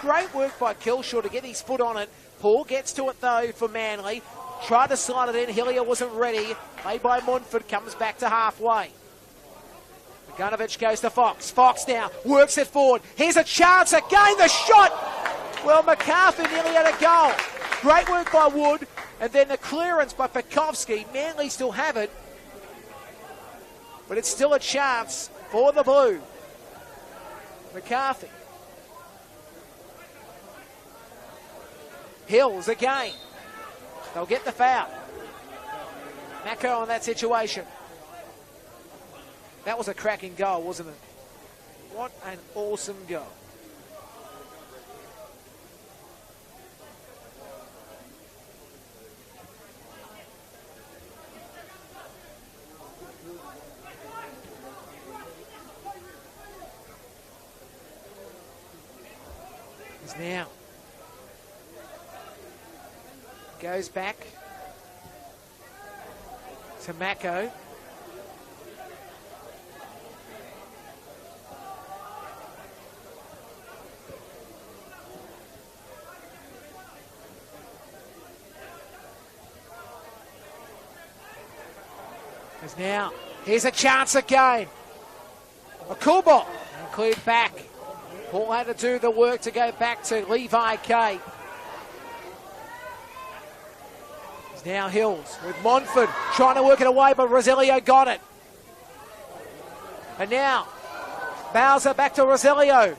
Great work by Kilshaw to get his foot on it. Paul gets to it though for Manly. Tried to slide it in. Hillier wasn't ready. Played by Montford. Comes back to halfway. Ganovich goes to Fox. Fox now works it forward. Here's a chance again. The shot. Well, McCarthy nearly had a goal. Great work by Wood. And then the clearance by Pekovsky. Manly still have it. But it's still a chance for the Blue. McCarthy. Hills again. They'll get the foul. Mako on that situation. That was a cracking goal, wasn't it? What an awesome goal. He's now. Goes back to Mako. Because now, here's a chance again. A cool ball. And cleared back. Paul had to do the work to go back to Levi K. Now Hills with Montford trying to work it away, but Roselio got it. And now Bowser back to Roselio.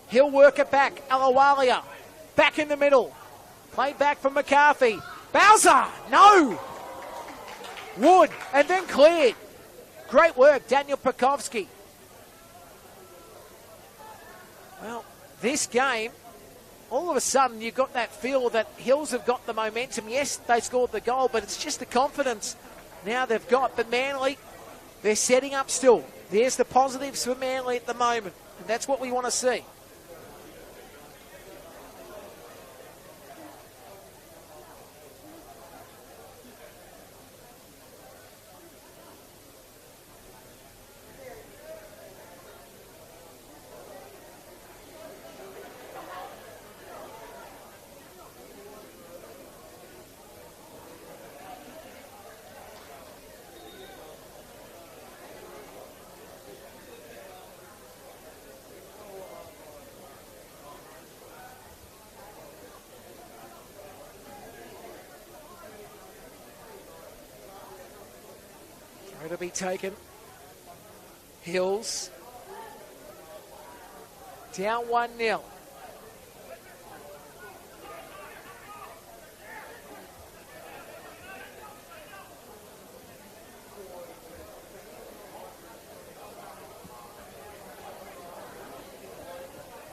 He'll work it back. Alawalia back in the middle. Played back from McCarthy. Bowser, no! Wood, and then cleared. Great work, Daniel Pekovsky. Well, this game, all of a sudden, you've got that feel that Hills have got the momentum. Yes, they scored the goal, but it's just the confidence now they've got. But Manly, They're setting up still. There's the positives for Manly at the moment, and that's what we want to see. To be taken. Hills down 1-0.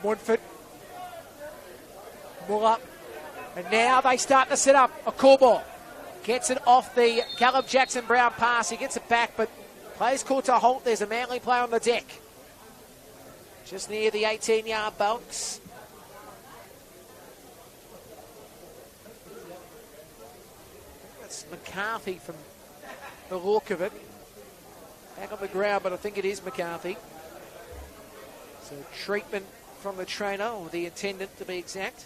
Woodford. Muller. And now they start to set up a cool ball. Gets it off the Callum Jackson-Brown pass. He gets it back, but plays called to halt. There's a Manly player on the deck. Just near the 18-yard box. That's McCarthy from the look of it. Back on the ground, but I think it is McCarthy. So treatment from the trainer, or the attendant to be exact.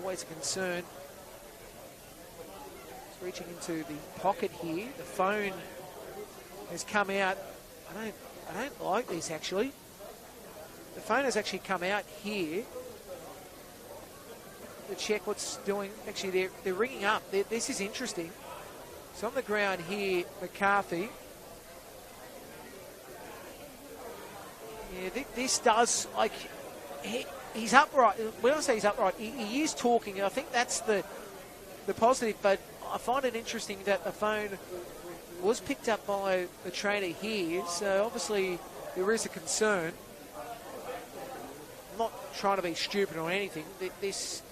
Always a concern. It's reaching into the pocket here. The phone has come out. I don't like this actually. The phone has actually come out here to check what's doing. Actually, they're ringing up. This is interesting. It's on the ground here, McCarthy. Yeah, this does, like, he's upright. When I say he's upright, he is talking, and I think that's the positive, but I find it interesting that the phone was picked up by the trainer here, so obviously there is a concern. I'm not trying to be stupid or anything. This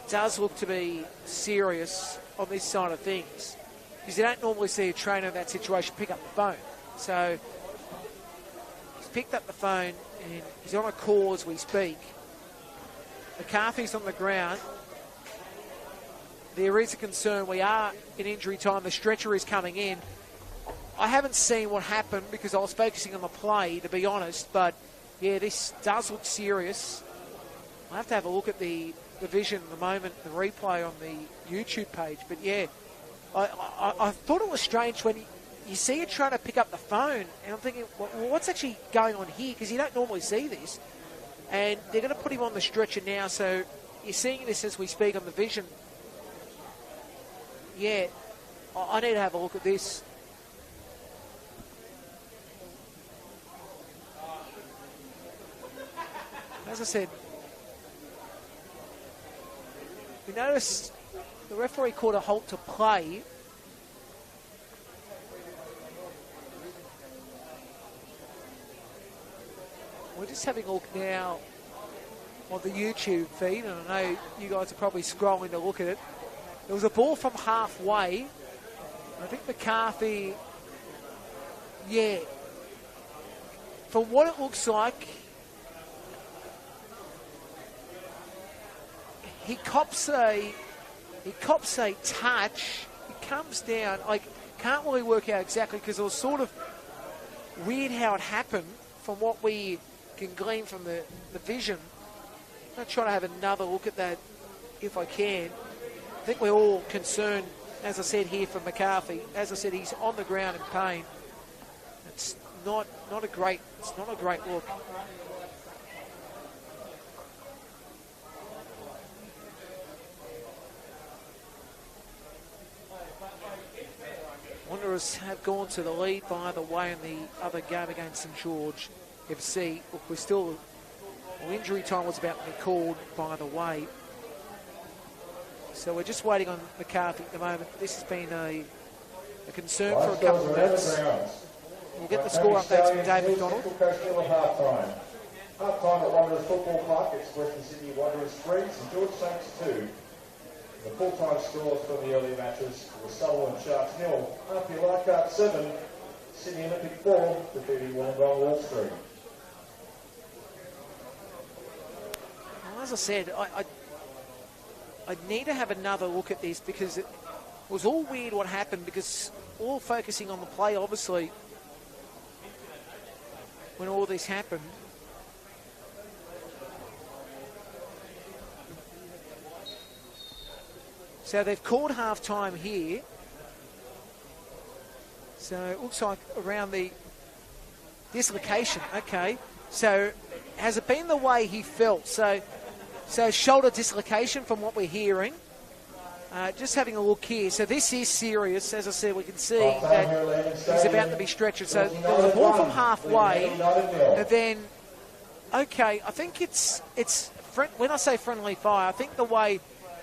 does look to be serious on this side of things, because you don't normally see a trainer in that situation pick up the phone. So he's picked up the phone and he's on a call as we speak. McCarthy's on the ground. There is a concern. We are in injury time. The stretcher is coming in. I haven't seen what happened because I was focusing on the play, to be honest. But, yeah, this does look serious. I have to have a look at the vision at the moment, the replay on the YouTube page. But, yeah, I thought it was strange when you see it trying to pick up the phone. And I'm thinking, well, what's actually going on here? Because you don't normally see this. And they're going to put him on the stretcher now. So you're seeing this as we speak on the vision. Yeah, I need to have a look at this. As I said, we noticed the referee called a halt to play. We're just having a look now on the YouTube feed, and I know you guys are probably scrolling to look at it. There was a ball from halfway. I think McCarthy, yeah, from what it looks like, he cops a touch. He comes down. I can't really work out exactly because it was sort of weird how it happened from what we can glean from the vision. I'm going to try to have another look at that if I can. I think we're all concerned, as I said here, for McCarthy. As I said, he's on the ground in pain. It's not a great look. Wanderers have gone to the lead, by the way, in the other game against St George FC. Look, we're still, injury time was about to be called, by the way. So we're just waiting on McCarthy at the moment. This has been a concern for a couple of minutes. We'll get the score updates from David McDonald. Half-time at Wanderers Football Club. It's Western Sydney Wanderers 3, St George Saints 2. The full-time scores from the early matches were Sutherland Sharks 0, RP Leichhardt 7, Sydney Olympic 4, defeating Wollongong Wall Street. Well, as I said, I need to have another look at this because it was all weird what happened, because all focusing on the play, obviously, when all this happened. So they've called half-time here. So it looks like around the dislocation. Okay. So has it been the way he felt? So shoulder dislocation from what we're hearing. Just having a look here. So this is serious. As I said, we can see that he's about to be stretchered. So there was a ball from halfway. And then, okay, I think it's when I say friendly fire, I think the way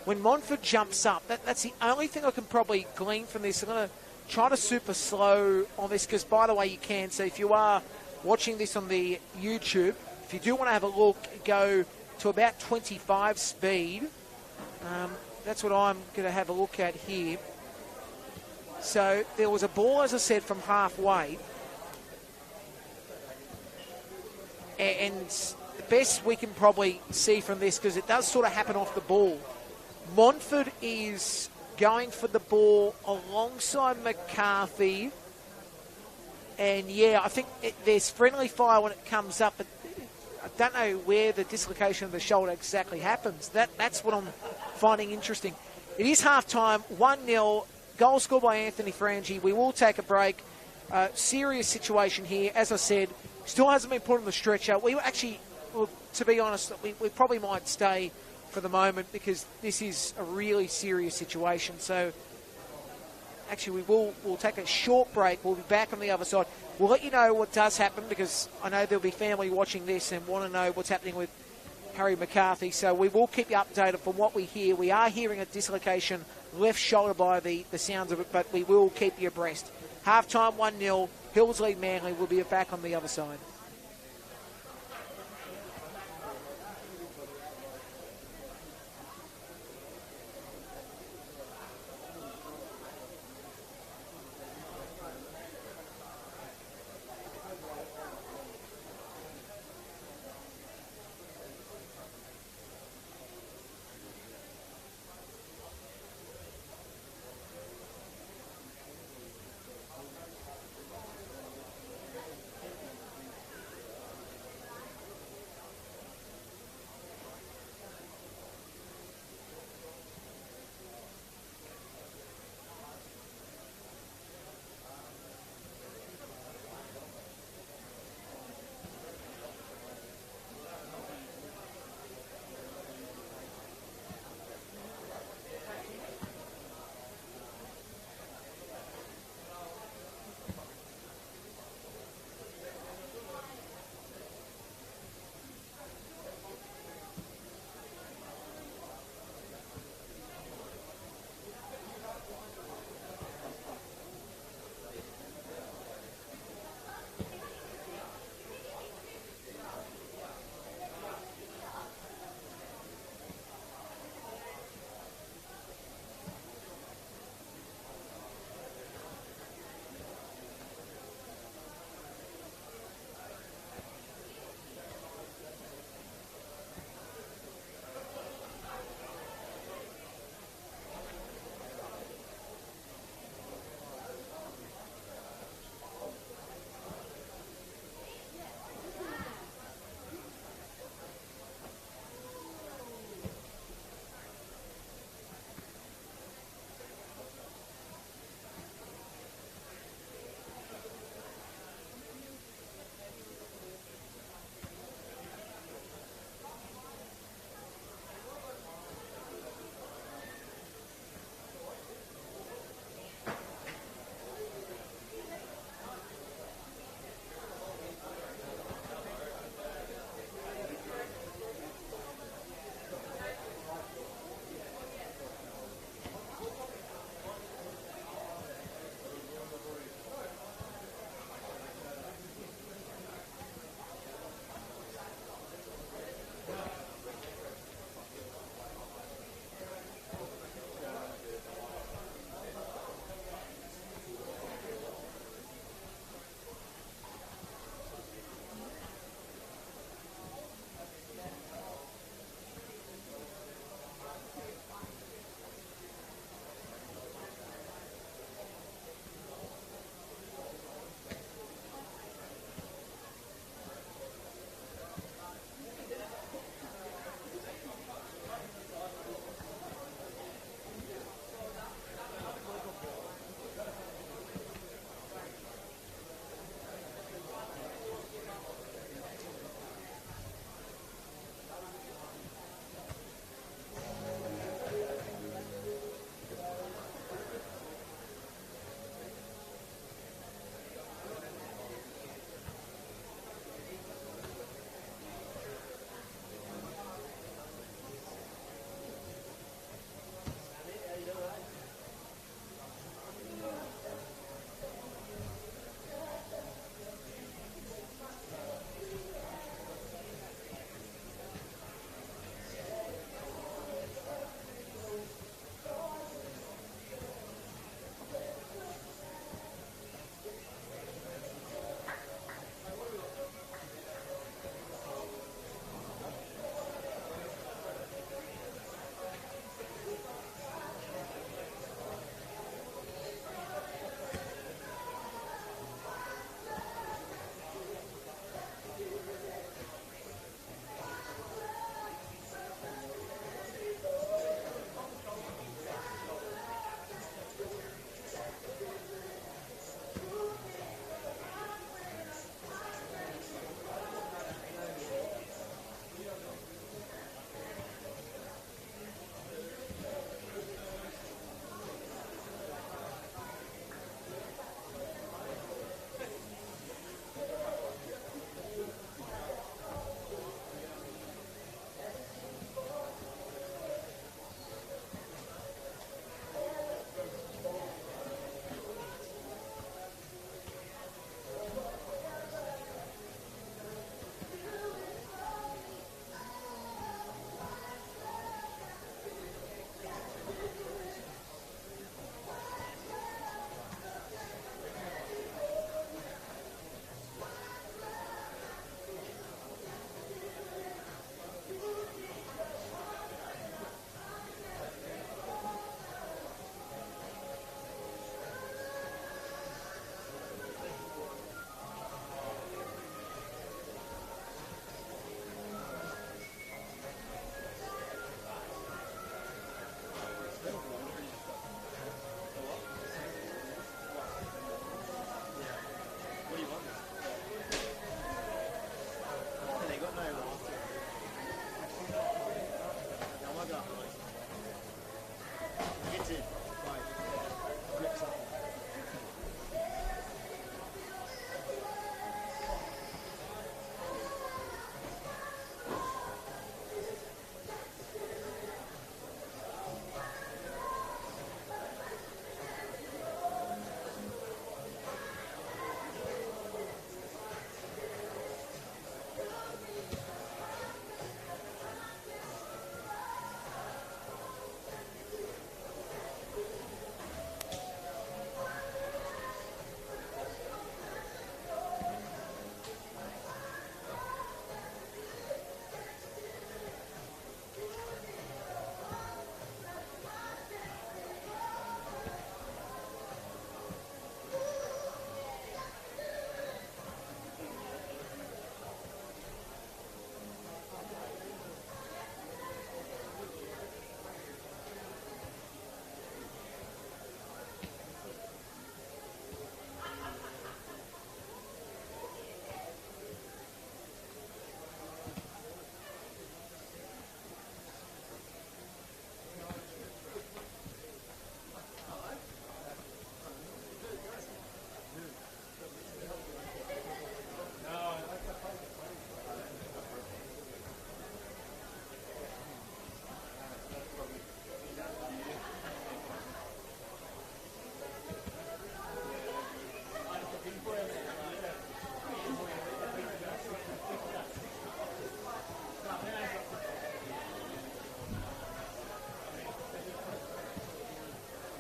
when Montfort jumps up, that's the only thing I can probably glean from this. I'm going to try to super slow on this because, by the way, you can. So if you are watching this on the YouTube, if you do want to have a look, go to about 25 speed. That's what I'm going to have a look at here. So there was a ball, as I said, from halfway. And the best we can probably see from this, because it does sort of happen off the ball, Montfort is going for the ball alongside McCarthy. And, yeah, I think there's friendly fire when it comes up, but I don't know where the dislocation of the shoulder exactly happens. That's what I'm finding interesting. It is half-time, 1-0, goal scored by Anthony Frangi. We will take a break. Serious situation here. As I said, still hasn't been put on the stretcher. We actually, well, to be honest, we probably might stay for the moment because this is a really serious situation. So actually we'll take a short break. We'll be back on the other side. We'll let you know what does happen because I know there'll be family watching this and want to know what's happening with Harry McCarthy. So we will keep you updated from what we hear. We are hearing a dislocation left shoulder by the sounds of it, but we will keep you abreast. Half-time 1-0, Hills lead Manly. We'll be back on the other side.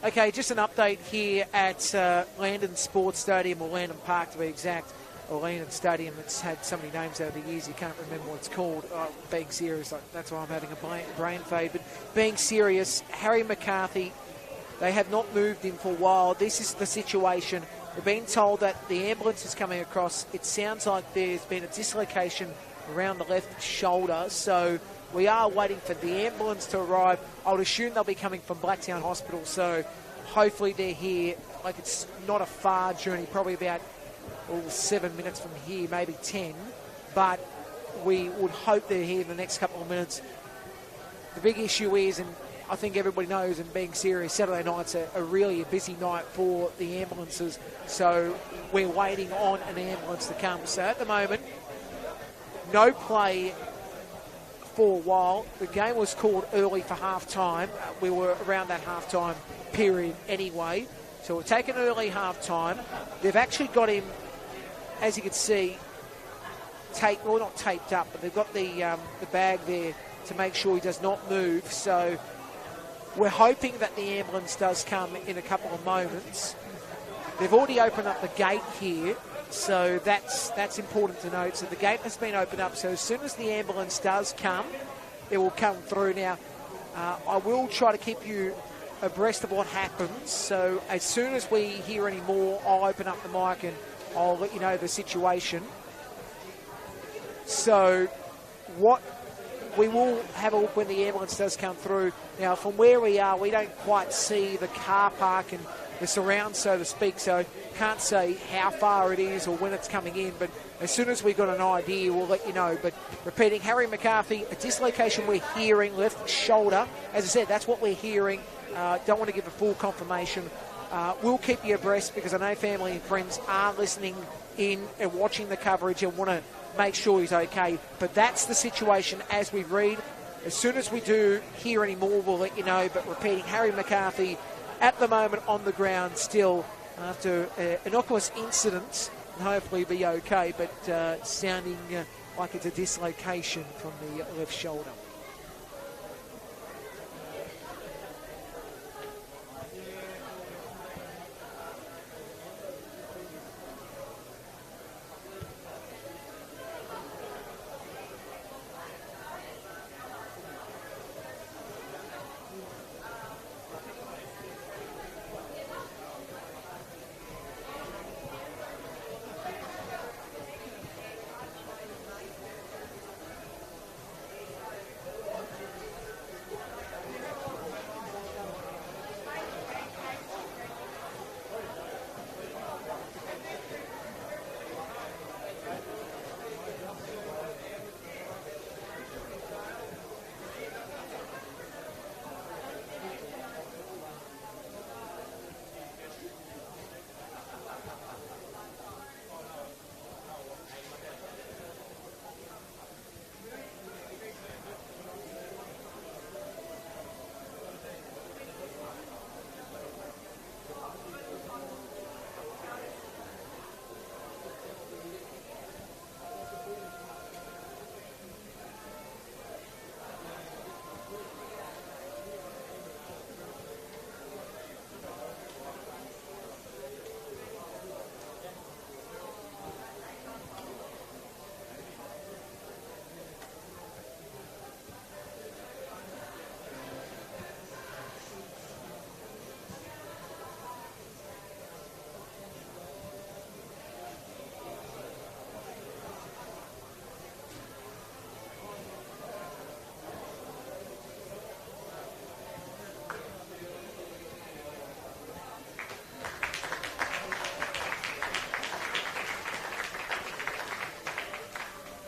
Okay, just an update here at Landon Sports Stadium, or Landon Park to be exact, or Landon Stadium. It's had so many names over the years you can't remember what it's called. Being serious, that's why I'm having a brain fade. But being serious, Harry McCarthy, they have not moved him for a while. This is the situation. We've been told that the ambulance is coming across. It sounds like there's been a dislocation around the left shoulder, so we are waiting for the ambulance to arrive. I would assume they'll be coming from Blacktown Hospital, so hopefully they're here. Like, it's not a far journey, probably about 7 minutes from here, maybe 10, but we would hope they're here in the next couple of minutes. The big issue is, and I think everybody knows, and being serious, Saturday night's a really busy night for the ambulances, so we're waiting on an ambulance to come. So at the moment, no play for a while. The game was called early for half-time. We were around that half-time period anyway, so we're taking early half-time. They've actually got him, as you can see, not taped up, but they've got the bag there to make sure he does not move. So we're hoping that the ambulance does come in a couple of moments. They've already opened up the gate here, so that's important to note. So the gate has been opened up, so as soon as the ambulance does come, it will come through. Now, I will try to keep you abreast of what happens, so as soon as we hear any more, I'll open up the mic and I'll let you know the situation. So we will have a look when the ambulance does come through. Now, from where we are, we don't quite see the car park and the surround, so to speak, so can't say how far it is or when it's coming in, but as soon as we've got an idea, we'll let you know. But repeating, Harry McCarthy, a dislocation we're hearing, left shoulder. As I said, that's what we're hearing. Don't want to give a full confirmation. We'll keep you abreast because I know family and friends are listening in and watching the coverage and want to make sure he's okay. But that's the situation as we read. As soon as we do hear any more, we'll let you know. But repeating, Harry McCarthy at the moment on the ground still after an innocuous incident, and hopefully be okay, but sounding like it's a dislocation from the left shoulder.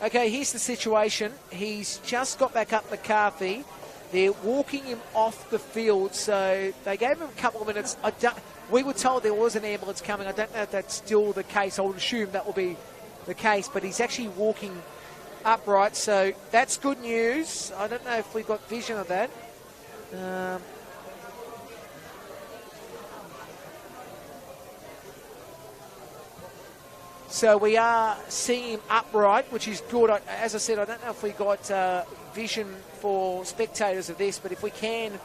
Okay, here's the situation. He's just got back up McCarthy. They're walking him off the field, so they gave him a couple of minutes. We were told there was an ambulance coming. I don't know if that's still the case. I would assume that will be the case, but he's actually walking upright, so that's good news. I don't know if we've got vision of that. So we are seeing him upright, which is good. As I said, I don't know if we got vision for spectators of this, but if we can,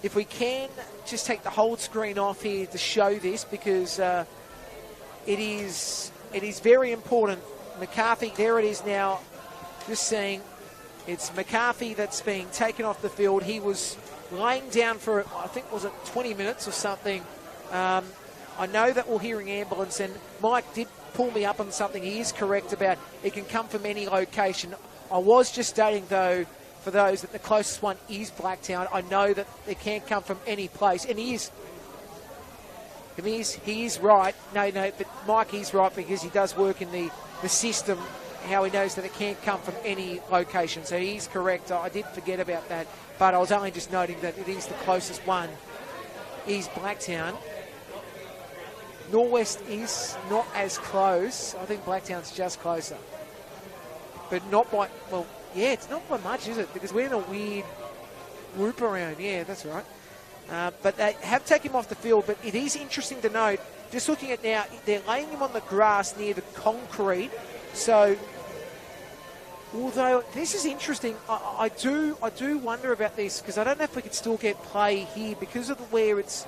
if we can just take the hold screen off here to show this, because it is very important. McCarthy, there it is now, just seeing it's McCarthy that's being taken off the field. He was laying down for, I think, was it 20 minutes or something. I know that we're hearing ambulance, and Mike did pull me up on something. He is correct about it can come from any location. I was just stating, though, for those, that the closest one is Blacktown. I know that it can't come from any place, and he is right. No, but Mike is right, because he does work in the system, how he knows that it can't come from any location. So he's correct. I did forget about that, but I was only just noting that it is the closest one is Blacktown. Norwest is not as close. I think Blacktown's just closer. But not by, well, yeah, it's not by much, is it? Because we're in a weird loop around. Yeah, that's right. But they have taken him off the field. But it is interesting to note, just looking at now, they're laying him on the grass near the concrete. So, although this is interesting, I do wonder about this, because I don't know if we could still get play here because of where it's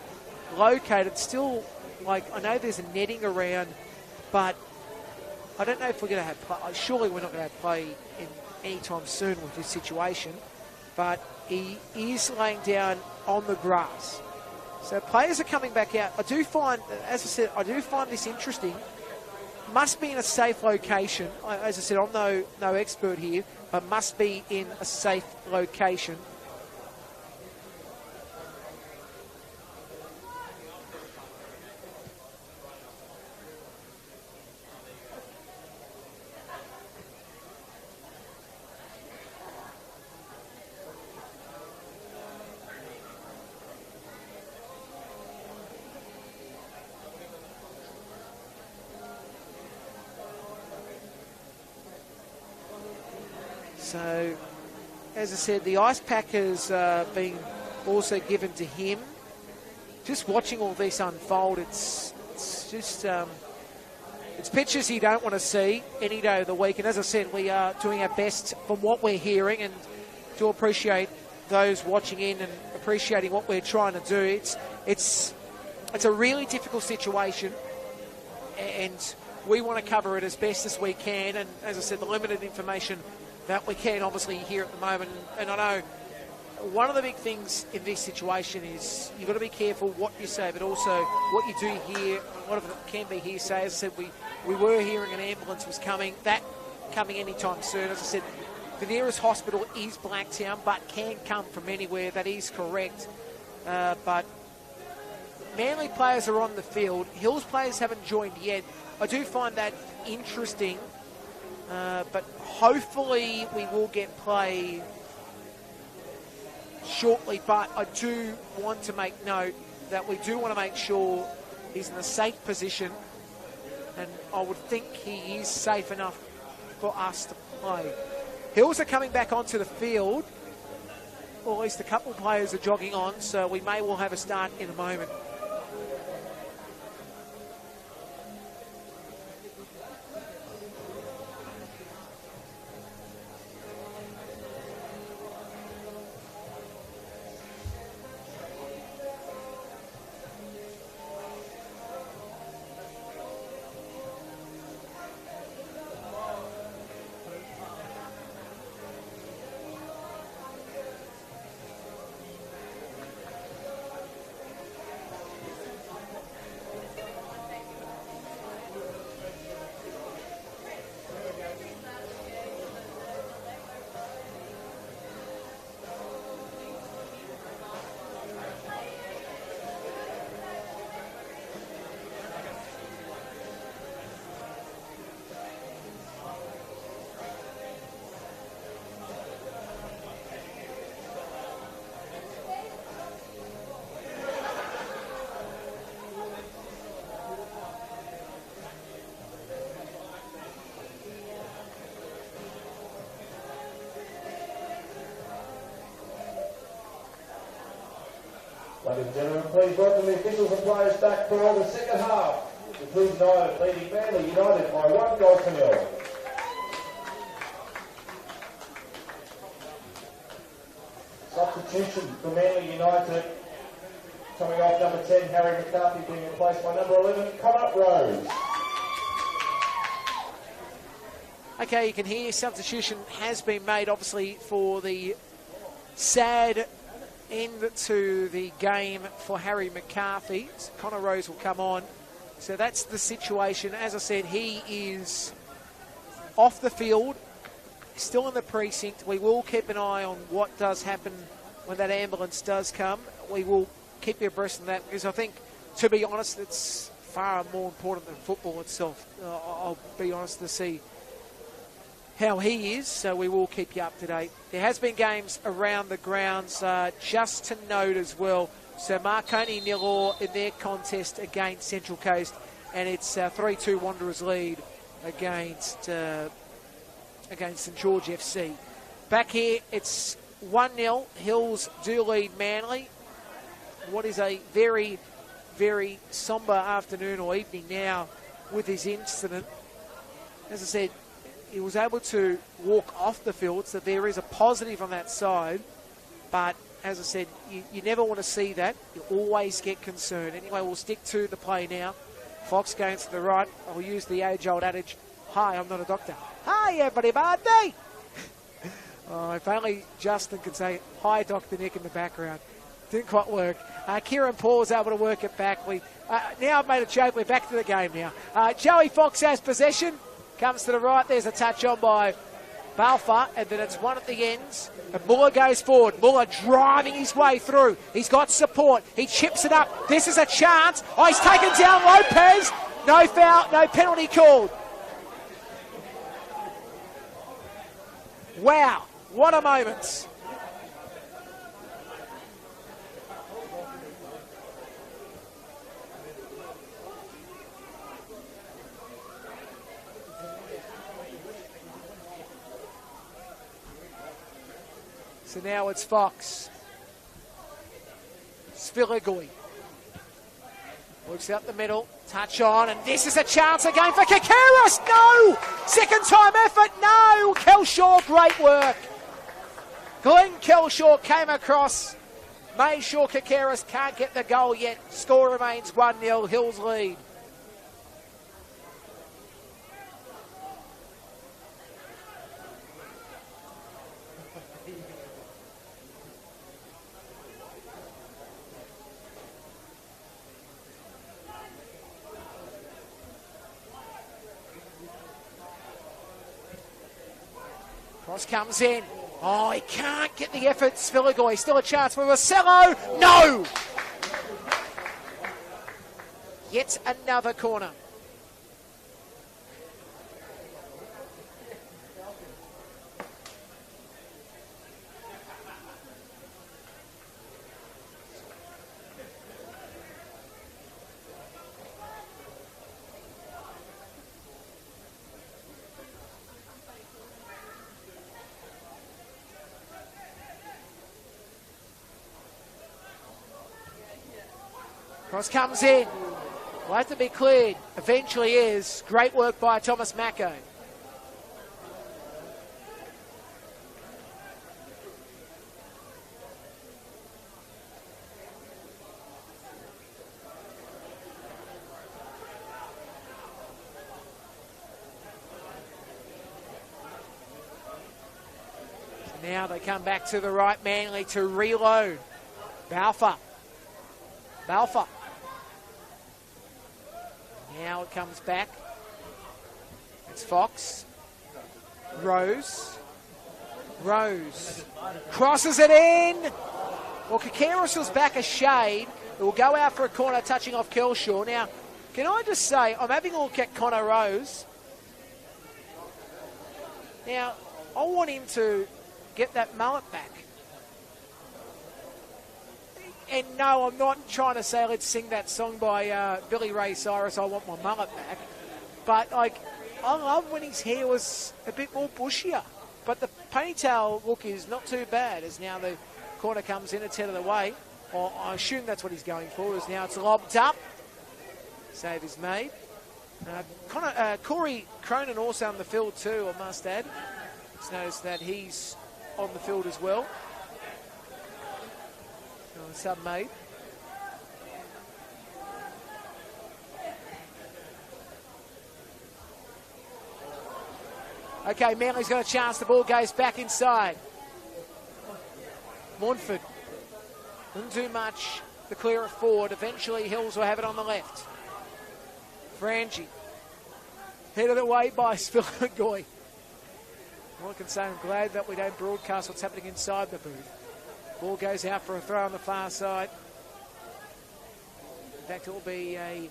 located. Still, like, I know there's a netting around, but I don't know if we're going to have play. Surely we're not going to have play in anytime soon with this situation. But he is laying down on the grass. So players are coming back out. I do find, as I said, I do find this interesting. Must be in a safe location. As I said, I'm no expert here, but must be in a safe location. So, as I said, the ice pack has been also given to him. Just watching all this unfold, it's just it's pictures you don't want to see any day of the week. And as I said, we are doing our best from what we're hearing, and do appreciate those watching in and appreciating what we're trying to do. It's a really difficult situation, and we want to cover it as best as we can. And as I said, the limited information that we can obviously hear at the moment. And I know one of the big things in this situation is you've got to be careful what you say, but also what you do hear. A lot of it can be hearsay. As I said, we were hearing an ambulance was coming. That coming anytime soon. As I said, the nearest hospital is Blacktown, but can come from anywhere. That is correct. But Manly players are on the field. Hills players haven't joined yet. I do find that interesting. But hopefully we will get play shortly. But I do want to make note that we do want to make sure he's in a safe position. And I would think he is safe enough for us to play. Hills are coming back onto the field. Or at least a couple of players are jogging on. So we may well have a start in a moment. Ladies and gentlemen, please welcome the officials and players back for the second half. The Blues United leading Manly United by 1-0. Substitution for Manly United, Coming off number 10, Harry McCarthy, being replaced by number 11, Connor Rose. Okay, you can hear substitution has been made, obviously, for the sad end to the game for Harry McCarthy. So Connor Rose will come on. So that's the situation. As I said, he is off the field, still in the precinct. We will keep an eye on what does happen when that ambulance does come. We will keep you abreast of that, because I think, to be honest, it's far more important than football itself. I'll be honest, to see how he is, so we will keep you up to date. There has been games around the grounds, just to note as well. So Marconi nil in their contest against Central Coast, and it's 3-2 Wanderers lead against St George FC. Back here, it's 1-0. Hills do lead Manly. What is a very, very sombre afternoon or evening now with this incident. As I said, he was able to walk off the field, so there is a positive on that side. But as I said, you never want to see that. You always get concerned. Anyway, we'll stick to the play now. Fox going to the right. I'll use the age-old adage, hi, I'm not a doctor. Hi, everybody. If only Justin could say, hi, Dr. Nick in the background. Didn't quite work. Kieran Paul was able to work it back. Now I've made a joke. We're back to the game now. Joey Fox has possession. Comes to the right. There's a touch on by Balfour, and then it's one at the ends. And Muller goes forward. Muller driving his way through. He's got support. He chips it up. This is a chance. Oh, he's taken down Lopez. No foul, no penalty called. Wow, what a moment. So now it's Fox. Sviligui works out the middle, touch on, and this is a chance again for Kakaris. No! Second time effort, no! Kelshaw, great work. Glenn Kelshaw came across, made sure Kakaris can't get the goal yet. Score remains 1-0, Hills lead. Cross comes in. Oh, he can't get the effort. Sviligui, still a chance for Marcelo. No! Yet another corner. Cross comes in. Will have to be cleared. Eventually is. Great work by Thomas Macko. Now they come back to the right, Manly to reload. Balfour. Now it comes back. It's Fox. Rose. Crosses it in. Well, Kakaris was back a shade. It will go out for a corner, touching off Kelshaw. Now, can I just say, I'm having a look at Connor Rose. Now, I want him to get that mullet back. And no, I'm not trying to say let's sing that song by Billy Ray Cyrus, I Want My Mullet Back. But I love when his hair was a bit more bushier. But the ponytail look is not too bad, as now the corner comes in, it's headed away. Or I assume that's what he's going for, as now it's lobbed up. Save is made. Corey Cronin also on the field too, I must add. Just noticed that he's on the field as well. Sub made. Okay, Manly's got a chance. The ball goes back inside. Mournford didn't do much to clear it forward. Eventually, Hills will have it on the left. Frangie headed away by Spillagoy. All I can say, I'm glad that we don't broadcast what's happening inside the booth. Ball goes out for a throw on the far side. In fact, it will be a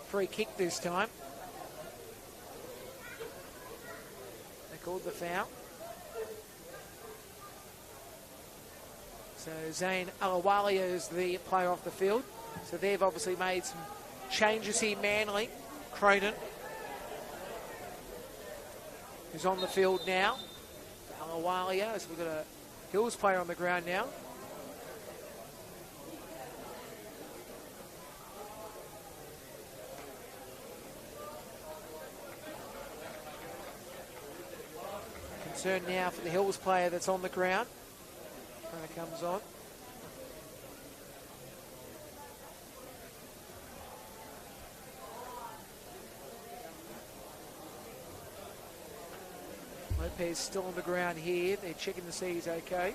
free kick this time. They called the foul. So Zane Alawalia is the player off the field. So they've obviously made some changes here. Manly, Cronin, who's on the field now. Alawalia, so we've got a Hills player on the ground now. Concern now for the Hills player that's on the ground. When it comes on. Lopez still on the ground here. They're checking to see he's okay.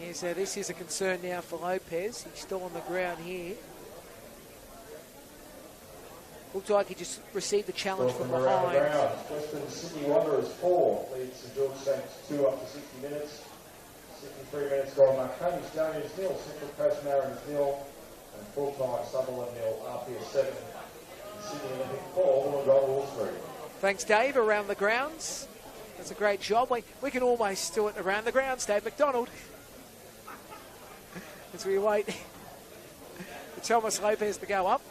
Yeah, so this is a concern now for Lopez. He's still on the ground here. Looked like he just received the challenge from behind. Western Sydney Wanderers 4 leads St George Saints 2 up to 60 minutes. 63 minutes gone. Marconi Stonians 0, Central Coast Mariners 0, and full-time Sutherland 0, RPS 7. Sydney Olympic 4, Wollongong Wolves 3. Thanks, Dave, around the grounds. That's a great job. We can almost do it around the grounds, Dave McDonald. As we wait for Thomas Lopez to go up.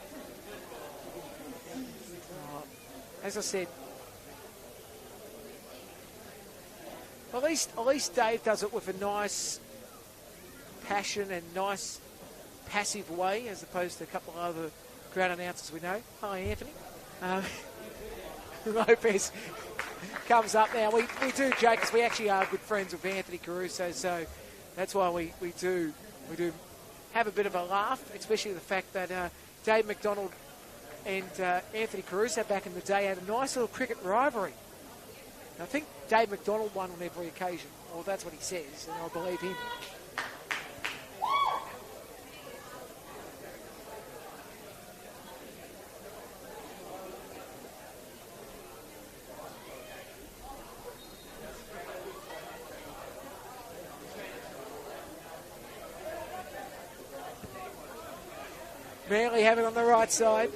As I said, at least Dave does it with a nice passion and nice passive way, as opposed to a couple of other ground announcers we know. Hi, Anthony. Lopez comes up now. We do joke because we actually are good friends with Anthony Caruso, so that's why we do have a bit of a laugh, especially the fact that Dave McDonald and Anthony Caruso back in the day had a nice little cricket rivalry. I think Dave McDonald won on every occasion. Well, that's what he says, and I believe him. Manly have it on the right side.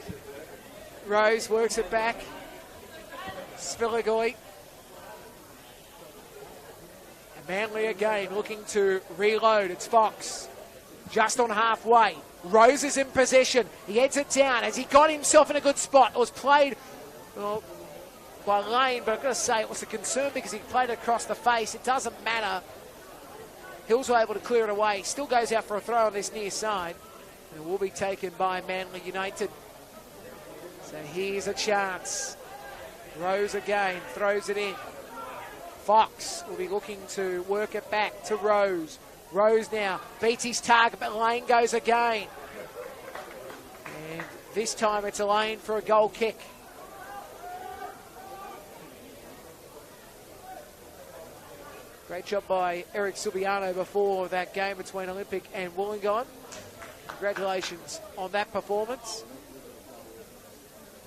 Rose works it back. Spillagoy. And Manly again looking to reload. It's Fox. Just on halfway. Rose is in possession. He heads it down. Has he got himself in a good spot? It was played by Lane, but I've got to say it was a concern because he played it across the face. It doesn't matter. Hills were able to clear it away. Still goes out for a throw on this near side. And it will be taken by Manly United. So here's a chance. Rose again, throws it in. Fox will be looking to work it back to Rose. Rose now beats his target, but Lane goes again. And this time it's a Lane for a goal kick. Great job by Eric Subiano before that game between Olympic and Wollongong. Congratulations on that performance.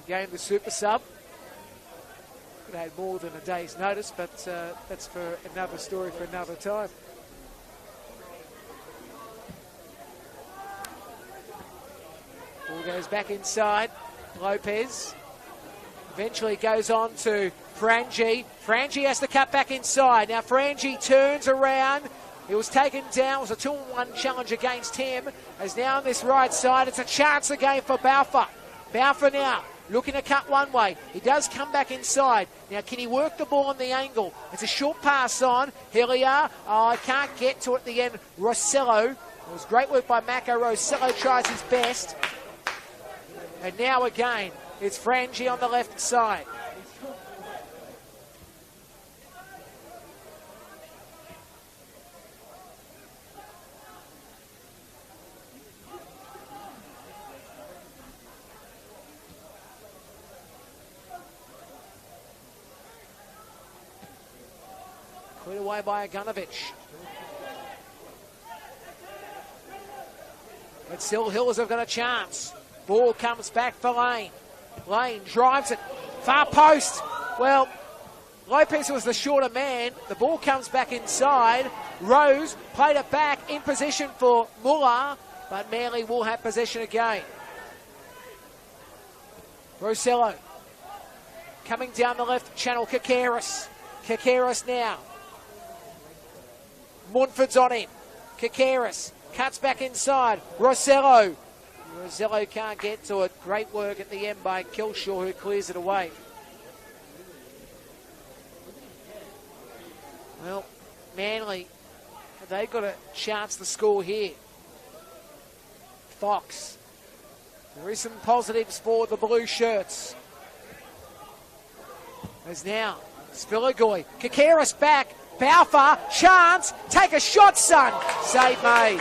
He gained the super sub. Could have had more than a day's notice, but that's for another story for another time. Ball goes back inside. Lopez eventually goes on to Frangie. Frangie has to cut back inside. Now Frangie turns around. He was taken down. It was a 2-on-1 challenge against him. As now on this right side, it's a chance again for Balfour. Balfour now looking to cut one way. He does come back inside. Now, can he work the ball on the angle? It's a short pass on. Here we are. Oh, I can't get to it at the end. Rossello. It was great work by Mako. Rossello tries his best. And now again, it's Frangie on the left side. Cleared away by Agunovic. But still, Hills have got a chance. Ball comes back for Lane. Lane drives it. Far post. Well, Lopez was the shorter man. The ball comes back inside. Rose played it back in position for Muller, but Manly will have possession again. Rosello coming down the left channel. Kakaris. Kakaris now. Montford's on him. Kakaris cuts back inside. Rosello. Rosello can't get to it. Great work at the end by Kilshaw, who clears it away. Well, Manly, they've got a chance to score here. Fox. There is some positives for the blue shirts. There's now Spillagoy. Kakaris back. Balfour. Chance. Take a shot, son. Save made.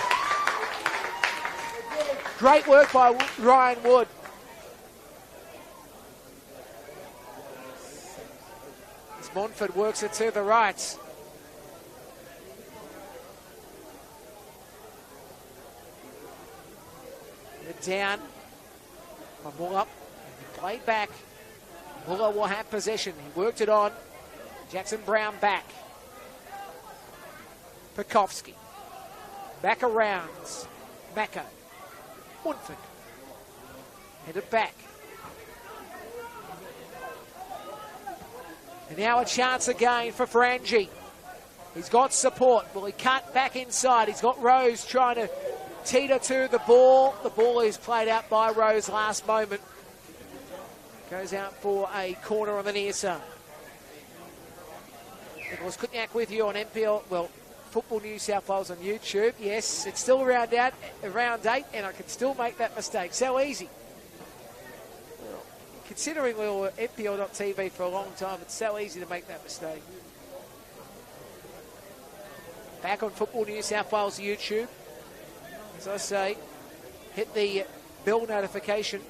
Great work by Ryan Wood. As Montford works it to the right. Down by Muller. Played back. Muller will have possession. He worked it on. Jackson Brown back. Pekovsky. Back around. Mako. Montford. Headed back. And now a chance again for Frangie. He's got support. Will he cut back inside? He's got Rose trying to teeter to the ball. The ball is played out by Rose last moment. Goes out for a corner on the near side. Nicholas Kutniak with you on NPL, well, Football New South Wales on YouTube. Yes, it's still around 8, and I can still make that mistake. So easy. Well, considering we were NPL.tv for a long time, it's so easy to make that mistake. Back on Football New South Wales YouTube. As I say, hit the bell notification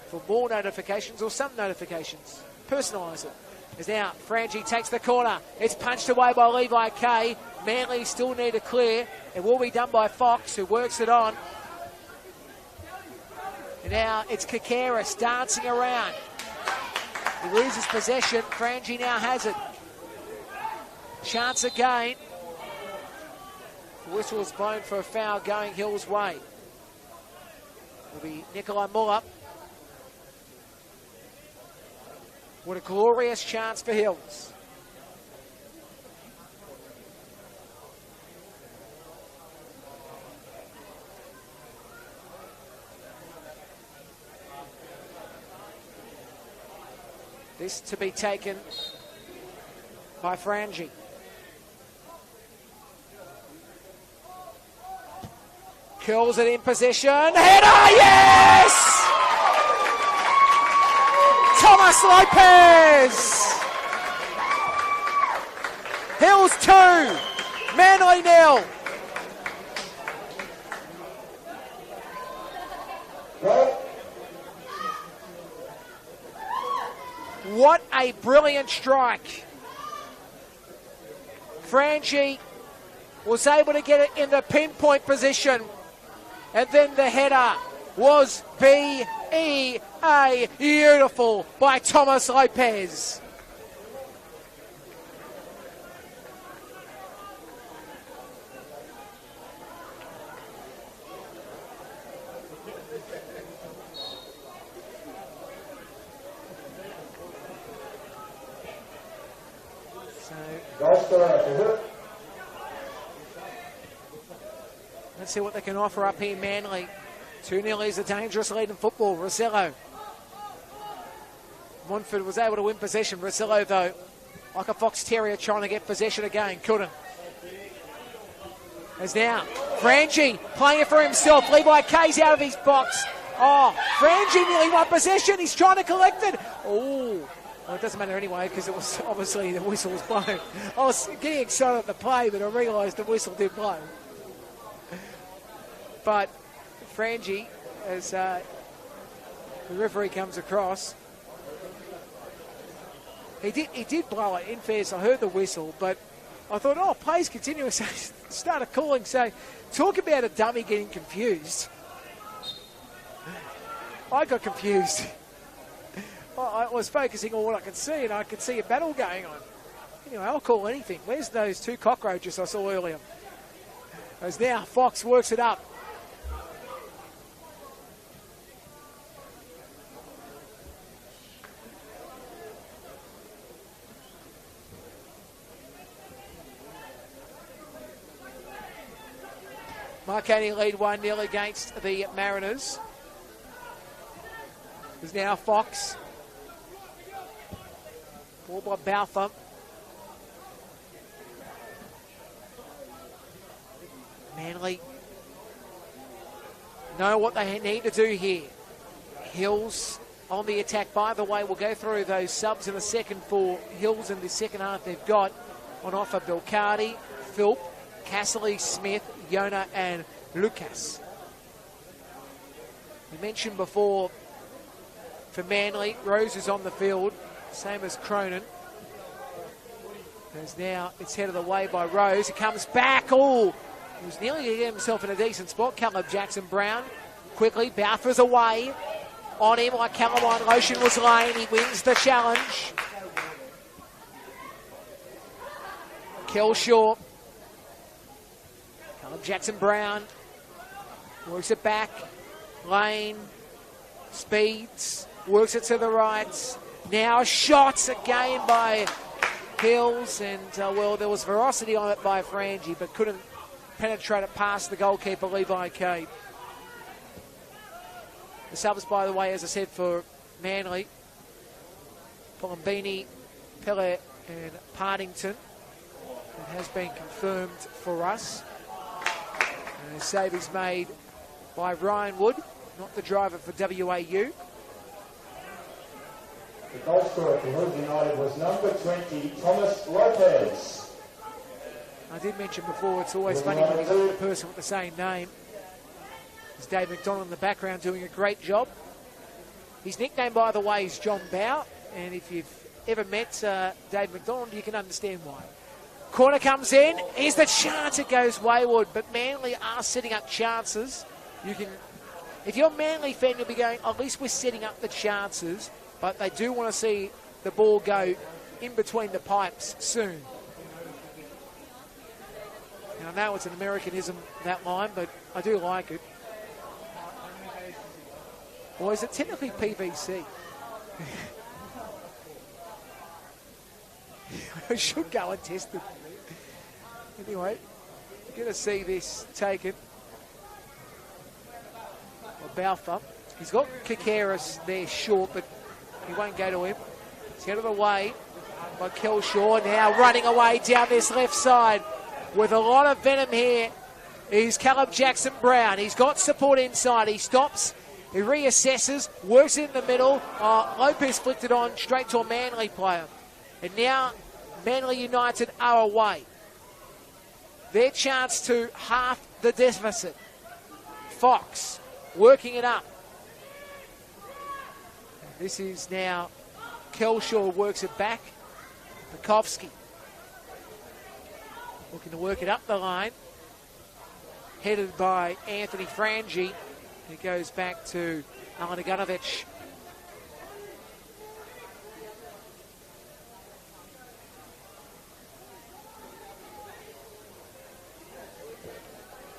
for more notifications or some notifications. Personalise it. As now Frangie takes the corner. It's punched away by Levi Kay. Manly still need a clear. It will be done by Fox, who works it on. And now it's Kakaris dancing around. He loses possession. Frangie now has it. Chance again. The whistle is blown for a foul going Hill's way. It'll be Nikolai Muller. What a glorious chance for Hills. This to be taken by Frangie. Curls it in possession. Header, yes! Thomas Lopez! Hills 2, Manly 0. What a brilliant strike. Frangie was able to get it in the pinpoint position. And then the header was B-E-A, beautiful by Thomas Lopez. Let's see what they can offer up here, Manly. 2-0 is a dangerous lead in football. Rosello. Montford was able to win possession. Rosello, though, like a fox terrier trying to get possession again. Couldn't. As now, Frangie playing it for himself. Levi Kay's out of his box. Oh, Frangie nearly won possession. He's trying to collect it. Oh, well, it doesn't matter anyway because it was obviously the whistle was blown. I was getting excited at the play, but I realised the whistle did blow. But Frangie, as the referee comes across, he did blow it. In fairness, I heard the whistle, but I thought, oh, play's continuing. So started calling. So talk about a dummy getting confused. I got confused. I was focusing on what I could see, and I could see a battle going on. Anyway, I'll call anything. Where's those two cockroaches I saw earlier? As now Fox works it up. Marconi lead 1-0 against the Mariners. There's now Fox. Ball by Balfour. Manly know what they need to do here. Hills on the attack. By the way, we'll go through those subs in a second for Hills in the second half. They've got on offer Belcardi, Philp, Casserly, Smith, Yona and Lucas. We mentioned before for Manly, Rose is on the field, same as Cronin. As now it's headed away by Rose. He comes back. Oh, he was nearly to get himself in a decent spot. Caleb Jackson Brown quickly. Balfour's away. On him like Calamine Lotion was laying. He wins the challenge. Kelshaw. Caleb Jackson Brown works it back. Lane speeds. Works it to the right. Now shots again by Hills, and well, there was ferocity on it by Frangie, but couldn't penetrate it past the goalkeeper, Levi Cade. The subs, by the way, as I said, for Manly, Polombini, Pele and Partington. It has been confirmed for us. And the save is made by Ryan Wood, not the driver for WAU. The goal scorer for Hills United was number 20, Thomas Lopez. I did mention before, it's always funny when you got a person with the same name. There's Dave McDonald in the background doing a great job. His nickname, by the way, is John Bow, and if you've ever met Dave McDonald, you can understand why. Corner comes in, here's the chance, it goes wayward, but Manly are setting up chances. You can, if you're a Manly fan, you'll be going, at least we're setting up the chances. But they do want to see the ball go in between the pipes soon. And I know it's an Americanism, that line, but I do like it. Or is it technically PVC? I should go and test it. Anyway, you're going to see this taken. Well, Balfour. He's got Kikaris there short, but he won't go to him. He's out of the way by Kelshaw. Now running away down this left side with a lot of venom here is Caleb Jackson Brown. He's got support inside. He stops. He reassesses. Works in the middle. Lopez flicked it on straight to a Manly player. And now Manly United are away. Their chance to half the deficit. Fox working it up. This is now Kelshaw works it back. Bukowski looking to work it up the line. Headed by Anthony Frangie. It goes back to Alan Igunovic.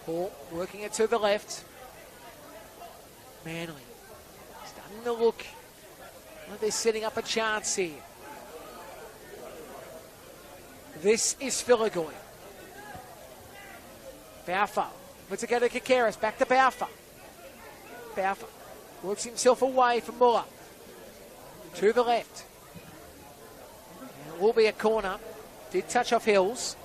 Paul working it to the left. Manly starting to look like they're setting up a chance here. This is Filagoy. Balfour. Let's go to Kikaris. Back to Balfour. Balfour works himself away from Muller. To the left. And it will be a corner. Did touch off Hills.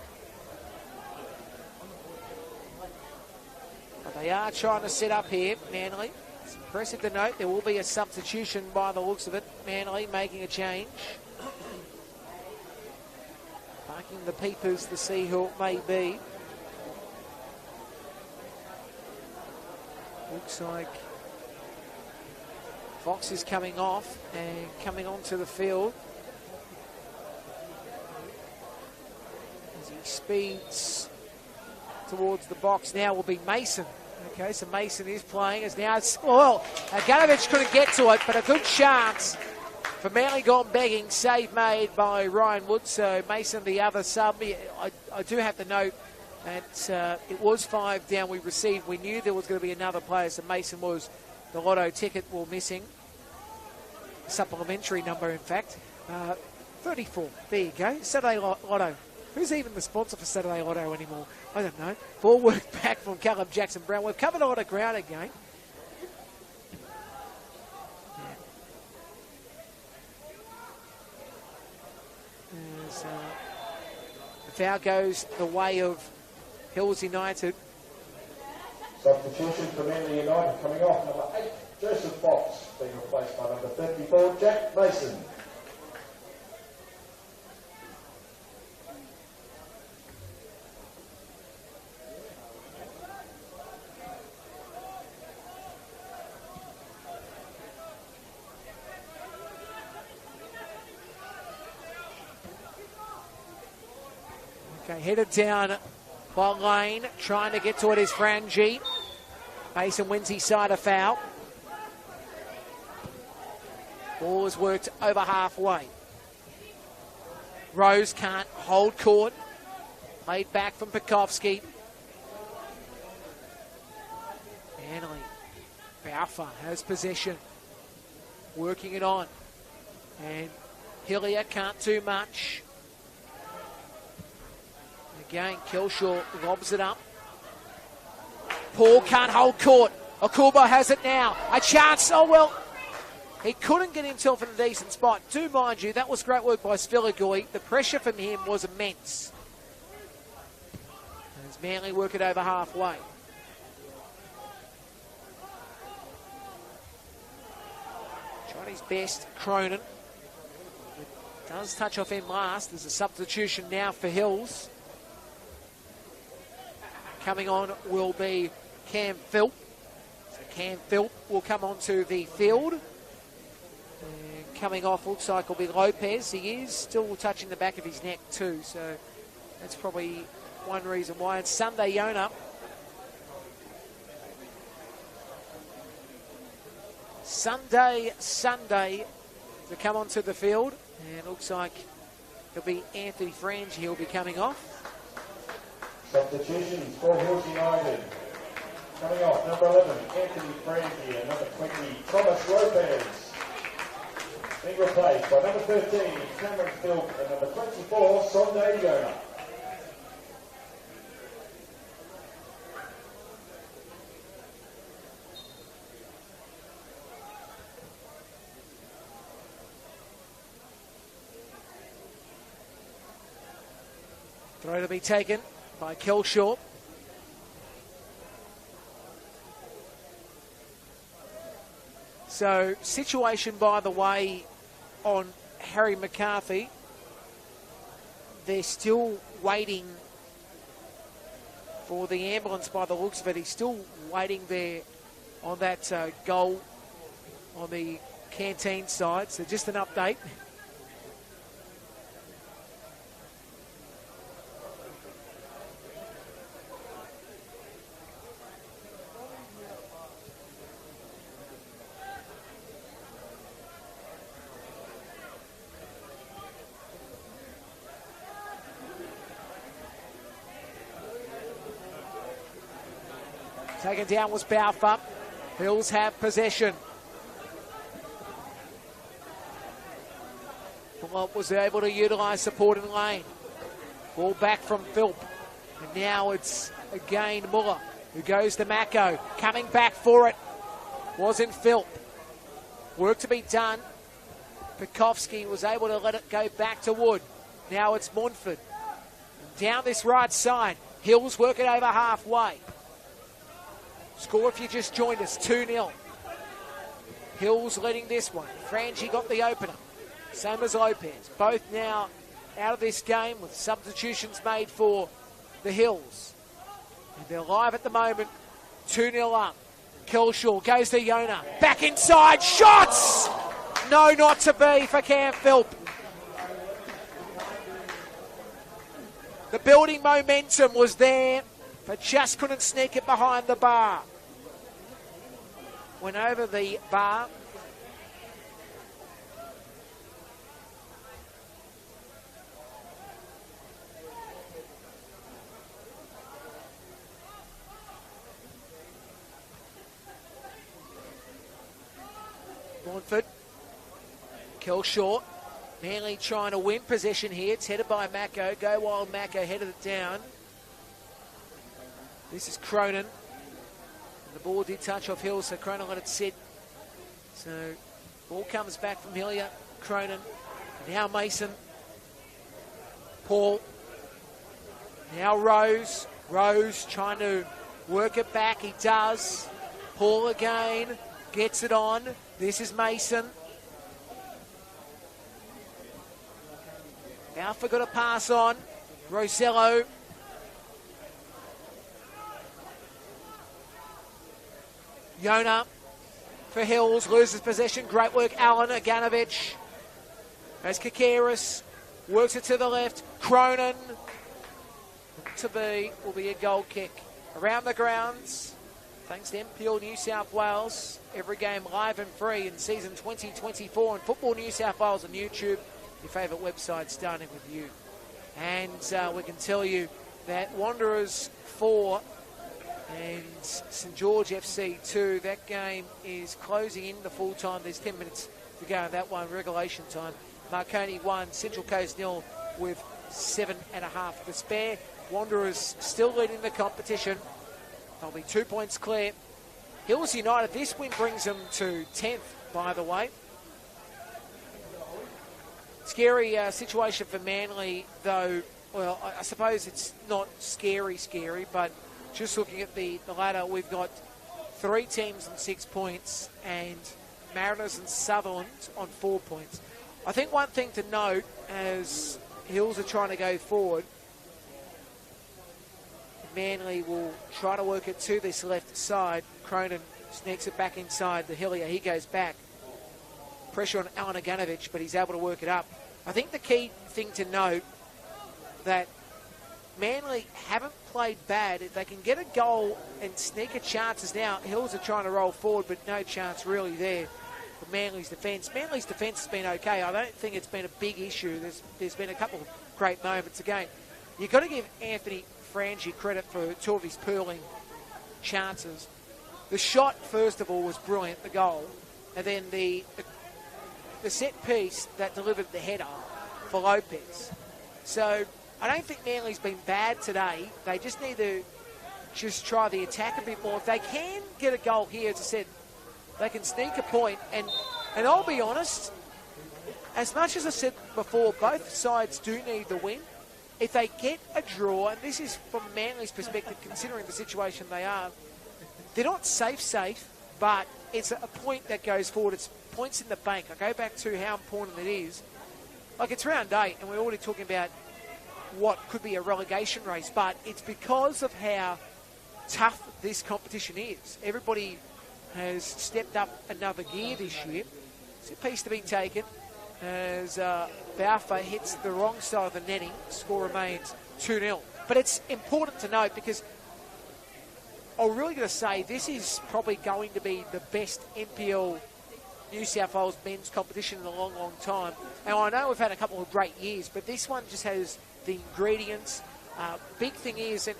But they are trying to set up here, Manly. It's impressive to note there will be a substitution by the looks of it. Manly making a change. Barking the peepers to see who it may be. Looks like Fox is coming off and coming onto the field. As he speeds towards the box. Now will be Mason. Okay, so Mason is playing as now it's, well, Ganovich couldn't get to it, but a good chance for Manly gone begging. Save made by Ryan Wood, so Mason the other sub. I do have to note that it was 5 down we received. We knew there was going to be another player, so Mason was the lotto ticket we're missing. Supplementary number, in fact. 34. There you go. Saturday Lotto. Who's even the sponsor for Saturday Lotto anymore? I don't know. Ball work back from Callum Jackson-Brown. We've covered a lot of ground again. As, the foul goes the way of Hills United. Substitution for Manly United coming off. Number 8, Joseph Fox, being replaced by number 34, Jack Mason. Okay, headed down by Lane, trying to get to it is Frangie. Mason wins his side a foul. Ball is worked over halfway. Rose can't hold court. Played back from Pekovsky. Manly. Balfour has possession. Working it on. And Hillier can't do much. Again, Kelshaw lobs it up. Paul can't hold court. Okubo has it now. A chance. Oh, well. He couldn't get himself in a decent spot. Do mind you, that was great work by Sviligoi. The pressure from him was immense. As Manly work it over halfway. Tried his best, Cronin. Does touch off him last. There's a substitution now for Hills. Coming on will be Cam Philp. So Cam Philp will come onto the field. And coming off looks like will be Lopez. He is still touching the back of his neck too, so that's probably one reason why. And Sunday Yona. Sunday to come onto the field. And it looks like it'll be Anthony Frangie. He'll be coming off. Substitutions for Hills United. Coming off, number 11, Anthony Frangie, and number 20, Thomas Lopez. Being replaced by number 13, Cameron Philp, and number 24, Sunday Yona. Throw to be taken by Kelshaw. So, situation, by the way, on Harry McCarthy. They're still waiting for the ambulance by the looks of it. He's still waiting there on that goal on the canteen side. So, just an update. Taken down was Balfour. Hills have possession. Pull-up was able to utilise support in lane. Ball back from Philp. And now it's again Muller, who goes to Mako. Coming back for it. Wasn't Philp. Work to be done. Pekovsky was able to let it go back to Wood. Now it's Montford. Down this right side. Hills work it over halfway. Score if you just joined us, 2-0. Hills leading this one. Frangie got the opener. Same as Lopez. Both now out of this game with substitutions made for the Hills. And they're live at the moment. 2-0 up. Kelshaw goes to Yona. Back inside. Shots! No, not to be for Cam Philp. The building momentum was there, but just couldn't sneak it behind the bar. Went over the bar. Montfort. Kill short. Manly trying to win possession here. It's headed by Mako. Go wild Mako, headed it down. This is Cronin. And the ball did touch off Hill, so Cronin let it sit. So ball comes back from Hillier. Cronin. Now Mason. Paul. Now Rose. Rose trying to work it back. He does. Paul again. Gets it on. This is Mason. Alpha got a pass on. Rosello. Yona for Hills. Loses possession. Great work. Allen Aganovich. As Kakaris works it to the left. Cronin. To be will be a goal kick. Around the grounds. Thanks to NPL New South Wales. Every game live and free in season 2024 on Football New South Wales on YouTube. Your favourite website starting with you. And we can tell you that Wanderers 4 and St George FC 2, that game is closing in the full time. There's 10 minutes to go in that one, regulation time. Marconi 1, Central Coast 0 with 7.5 to spare. Wanderers still leading the competition. They'll be 2 points clear. Hills United, this win brings them to 10th, by the way. Scary situation for Manly, though. Well, I suppose it's not scary, but just looking at the ladder, we've got 3 teams on 6 points and Mariners and Sutherland on 4 points. I think one thing to note as Hills are trying to go forward, Manly will try to work it to this left side. Cronin sneaks it back inside the Hillier. He goes back. Pressure on Alan Aganovich, but he's able to work it up. I think the key thing to note that Manly haven't played bad. If they can get a goal and sneak a chances now, Hills are trying to roll forward, but no chance really there for Manly's defence. Manly's defence has been okay. I don't think it's been a big issue. There's been a couple of great moments. Again, you've got to give Anthony Frangi credit for 2 of his purling chances. The shot, first of all, was brilliant, the goal. And then the set piece that delivered the header for Lopez. So I don't think Manly's been bad today. They just need to just try the attack a bit more. If they can get a goal here, as I said, they can sneak a point. And I'll be honest, as much as I said before, both sides do need the win. If they get a draw, and this is from Manly's perspective, considering the situation they are, they're not safe, but it's a point that goes forward. It's points in the bank. I go back to how important it is. Like, it's round 8, and we're already talking about what could be a relegation race, but it's because of how tough this competition is. Everybody has stepped up another gear this year. It's a piece to be taken as Balfour hits the wrong side of the netting. Score remains 2-0. But it's important to note because I'm really going to say this is probably going to be the best NPL New South Wales men's competition in a long, long time. And I know we've had a couple of great years, but this one just has the ingredients. Big thing is, and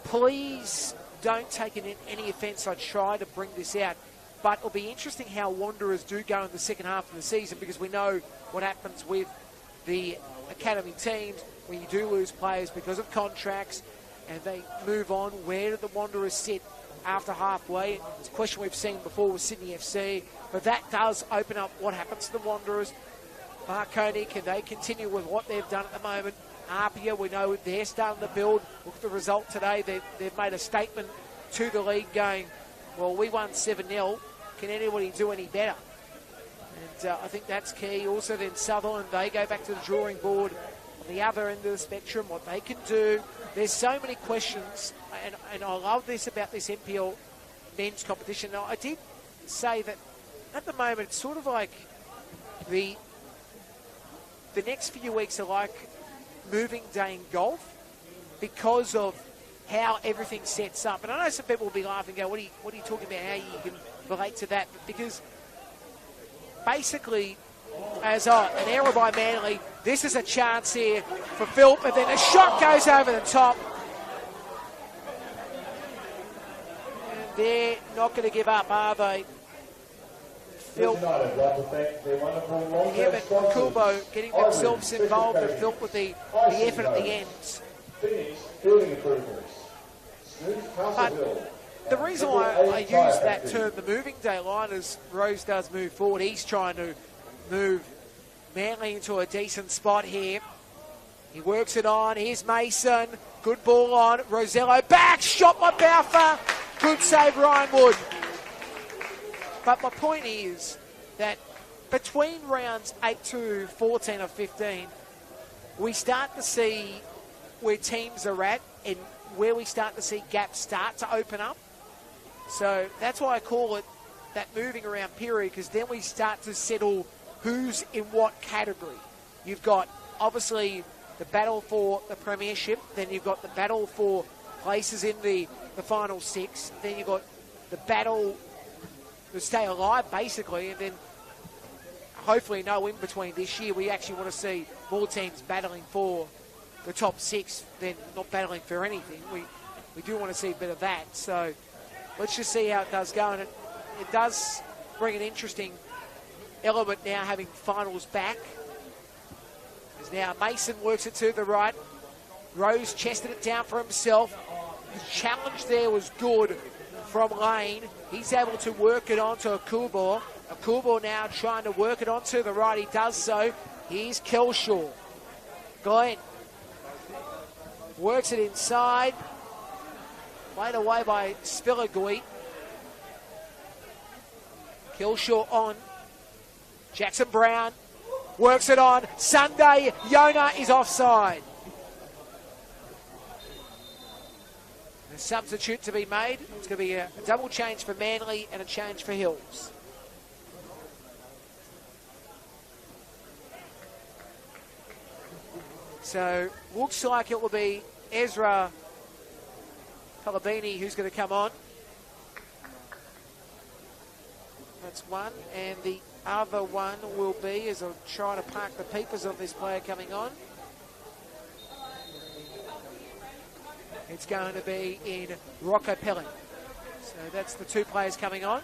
please don't take any offence, I try to bring this out, but it'll be interesting how Wanderers do go in the second half of the season because we know what happens with the academy teams when you do lose players because of contracts and they move on. Where do the Wanderers sit after halfway? It's a question we've seen before with Sydney FC, but that does open up what happens to the Wanderers. Marconi, can they continue with what they've done at the moment? Apia, we know they're starting to build. Look at the result today. They've made a statement to the league going, well, we won 7-0. Can anybody do any better? And I think that's key. Also then Sutherland, they go back to the drawing board on the other end of the spectrum, what they can do. There's so many questions, and I love this about this NPL men's competition. Now, I did say that at the moment it's sort of like the next few weeks are like moving day in golf because of how everything sets up. And I know some people will be laughing and go, what are you talking about, how you can relate to that? But because basically, as an error by Manly, this is a chance here for Phil, but then a shot goes over the top. And they're not going to give up, are they? Phil, him and Kubo getting themselves involved, and Phil with the effort at the ends. But the reason why I use that term, the moving day line, is Rose does move forward. He's trying to move Manly into a decent spot here. He works it on. Here's Mason. Good ball on. Rosello back. Shot by Balfour. Good save, Ryan Wood. But my point is that between rounds 8 to 14 or 15, we start to see where teams are at and where we start to see gaps start to open up. So that's why I call it that moving around period, because then we start to settle who's in what category. You've got, obviously, the battle for the premiership, then you've got the battle for places in the final six, then you've got the battle to stay alive, basically, and then hopefully no in between this year. We actually want to see more teams battling for the top six than not battling for anything. We do want to see a bit of that. So let's just see how it does go. And it does bring an interesting element now, having finals back. As now Mason works it to the right. Rose chested it down for himself. The challenge there was good from Lane. He's able to work it onto Akubor. Akubor now trying to work it onto the right. He does so. Here's Kelshaw. Glenn works it inside. Played away by Spillaguit. Kelshaw on. Jackson Brown works it on. Sunday, Yona is offside. A substitute to be made. It's going to be a double change for Manly and a change for Hills. So looks like it will be Ezra Palabini who's going to come on. That's one. And the other one will be, as I'm trying to park the peepers of this player coming on, it's going to be in Rocco Pelling. So that's the two players coming on.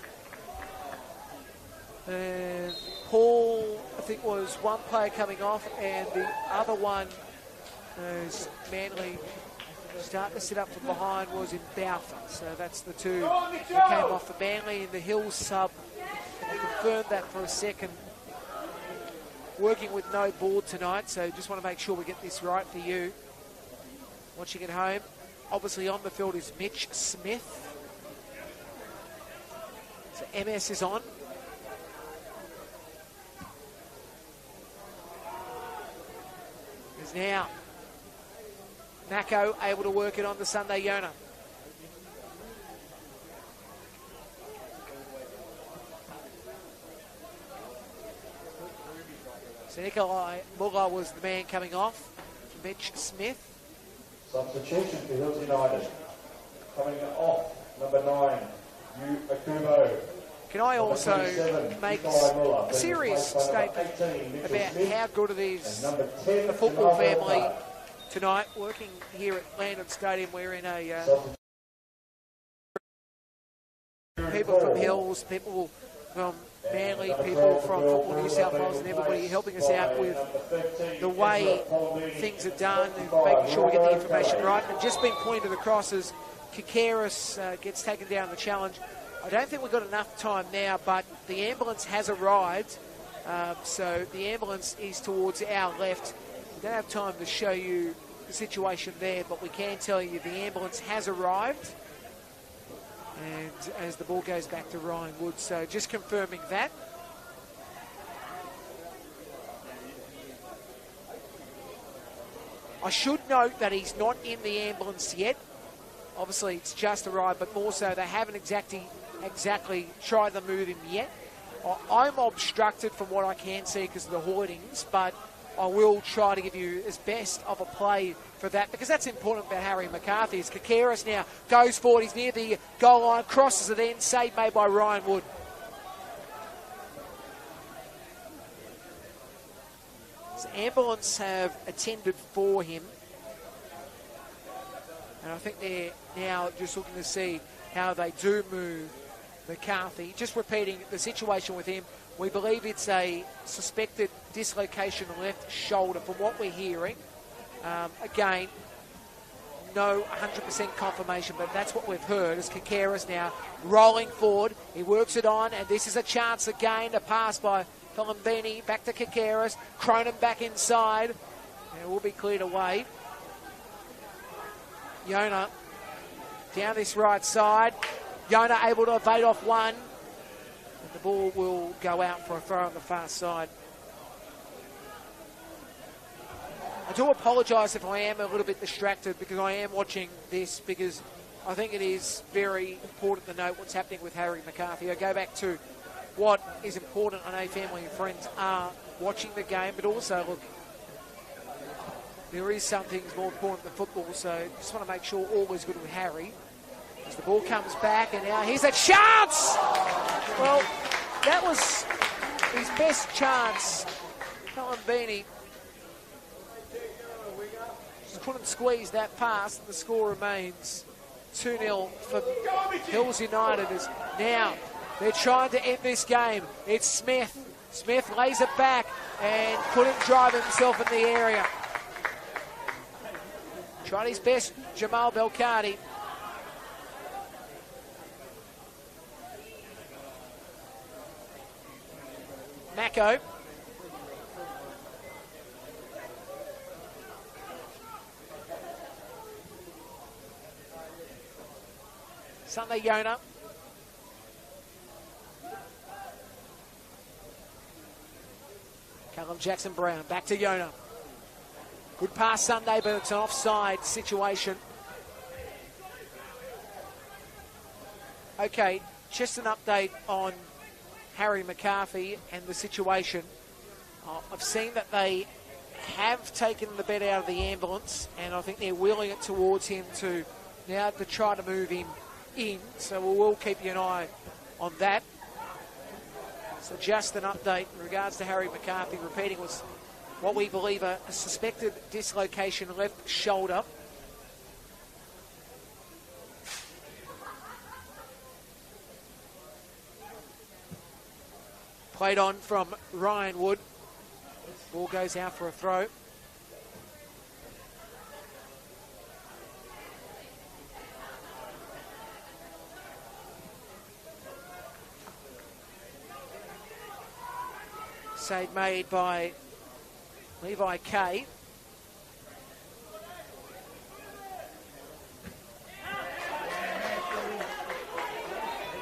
Paul, I think, was one player coming off, and the other one, as Manly starting to sit up from behind, was in Balfour. So that's the two that came off for Manly. In the Hills sub, I confirmed that for a second. Working with no board tonight, so just want to make sure we get this right for you watching at home. Obviously on the field is Mitch Smith. So MS is on. Is now Mako able to work it on the Sunday Yona. So Nikolai Muller was the man coming off. Mitch Smith. Substitution for Hills United. Coming off, number 9, Yu Akubo. Can I also make a serious statement about how good it is the football family tonight, working here at Landon Stadium. We're in a people from Hills, people from Manly, people from Football New South Wales, and everybody helping us out with the way things are done and making sure we get the information right. And just been pointed across as Kikaris gets taken down the challenge. I don't think we've got enough time now, but the ambulance has arrived. So the ambulance is towards our left. We don't have time to show you the situation there, but we can tell you the ambulance has arrived. And as the ball goes back to Ryan Wood, so just confirming that. I should note that he's not in the ambulance yet. Obviously, it's just arrived, but more so they haven't exactly tried to move him yet. I'm obstructed from what I can see because of the hoardings, but I will try to give you as best of a play for that, because that's important about Harry McCarthy. As Kakeris now goes forward, he's near the goal line, crosses it in, save made by Ryan Wood. So ambulance have attended for him, and I think they're now just looking to see how they do move McCarthy. Just repeating the situation with him, we believe it's a suspected dislocation left shoulder from what we're hearing. Again, no 100% confirmation, but that's what we've heard as Kakeris now rolling forward. He works it on, and this is a chance again, a pass by Pelambini, back to Kakeris, Cronin back inside, and it will be cleared away. Yona down this right side. Yona able to evade off one. And the ball will go out for a throw on the far side. I do apologise if I am a little bit distracted, because I am watching this, because I think it is very important to note what's happening with Harry McCarthy. I go back to what is important. I know family and friends are watching the game, but also, look, there is some things more important than football, so just want to make sure all is good with Harry. As the ball comes back, and now here's a chance! Well, that was his best chance. Pelambini just couldn't squeeze that pass, and the score remains 2-0 for Hills United. As now they're trying to end this game. It's Smith. Smith lays it back and couldn't drive himself in the area. Tried his best, Jamal Belcardi. Mako. Sunday Yona. Callum Jackson-Brown, back to Yona. Good pass Sunday, but it's an offside situation. Okay, just an update on Harry McCarthy and the situation. I've seen that they have taken the bed out of the ambulance, and I think they're wheeling it towards him to now to try to move him in. So we will keep you an eye on that. So just an update in regards to Harry McCarthy, repeating was what we believe a suspected dislocation left shoulder. Played on from Ryan Wood. Ball goes out for a throw. Save made by Levi Kay.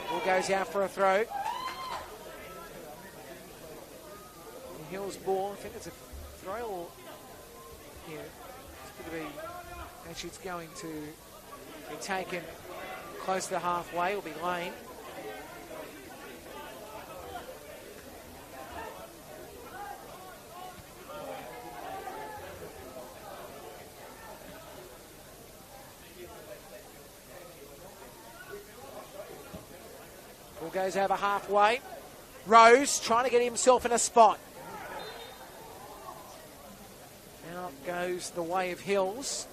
Ball goes out for a throw. Hill's ball, I think it's a throw, or yeah, it's going to be, actually it's going to be taken close to halfway, will be Lane. Ball goes over halfway. Rose trying to get himself in a spot. Out goes the way of Hills.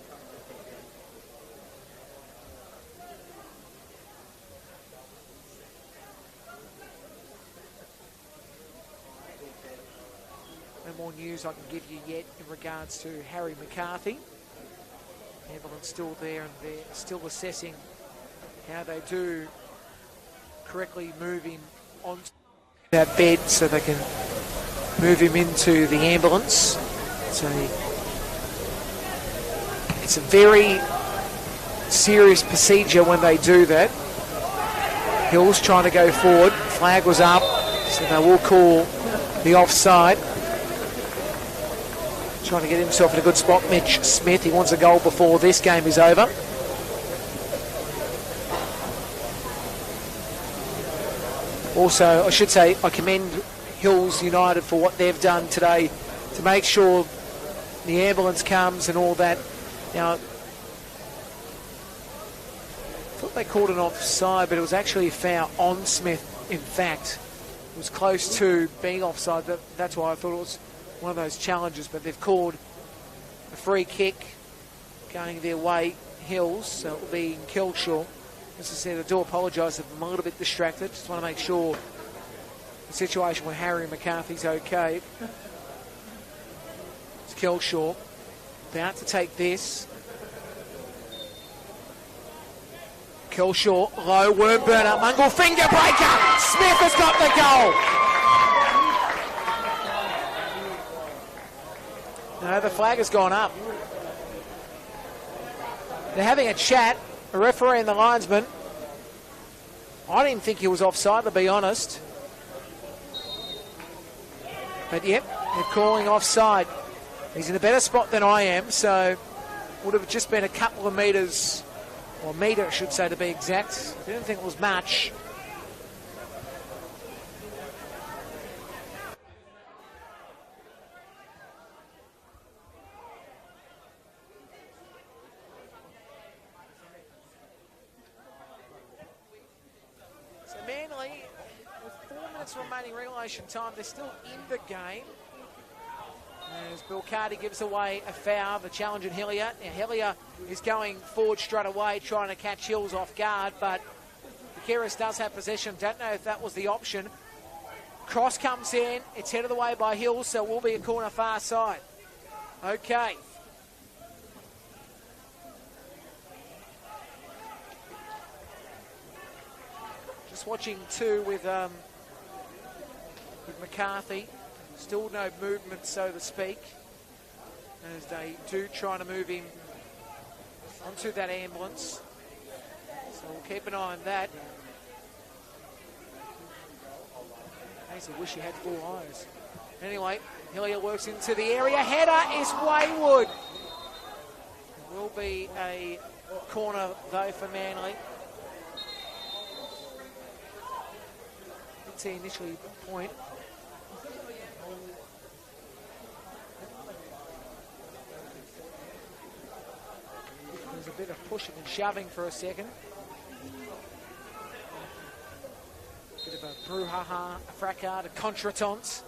No more news I can give you yet in regards to Harry McCarthy. Ambulance still there, and they're still assessing how they do correctly move him onto that bed so they can move him into the ambulance. It's a very serious procedure when they do that. Hills trying to go forward. Flag was up, so they will call the offside. Trying to get himself in a good spot. Mitch Smith, he wants a goal before this game is over. Also, I should say, I commend Hills United for what they've done today to make sure the ambulance comes and all that. Now, I thought they called an offside, but it was actually a foul on Smith, in fact. It was close to being offside. That's why I thought it was one of those challenges, but they've called a free kick going their way, Hills, so it will be in Killshaw. As I said, I do apologise if I'm a little bit distracted. Just want to make sure the situation with Harry McCarthy's okay. It's Killshaw about to take this. Killshaw, low, worm burner, Mungle finger breaker. Smith has got the goal. No, the flag has gone up. They're having a chat, a referee and the linesman. I didn't think he was offside, to be honest. But yep, they're calling offside. He's in a better spot than I am, so would have just been a couple of metres, or metre I should say to be exact. I didn't think it was much. So Manly, with 4 minutes remaining regulation time, they're still in the game. As Bill Carty gives away a foul, the challenge in Hillier. Now Hillier is going forward straight away, trying to catch Hills off guard, but Bukeris does have possession. Don't know if that was the option. Cross comes in, it's headed away by Hills, so it will be a corner far side. Okay. Just watching too with McCarthy. Still no movement, so to speak, as they do try to move him onto that ambulance. So we'll keep an eye on that. Makes me wish he had 4 eyes. Anyway, Hillier works into the area. Header is wayward. It will be a corner, though, for Manly. Didn't see initially the point. There's a bit of pushing and shoving for a second. Bit of a brouhaha, a fracas, a contretemps.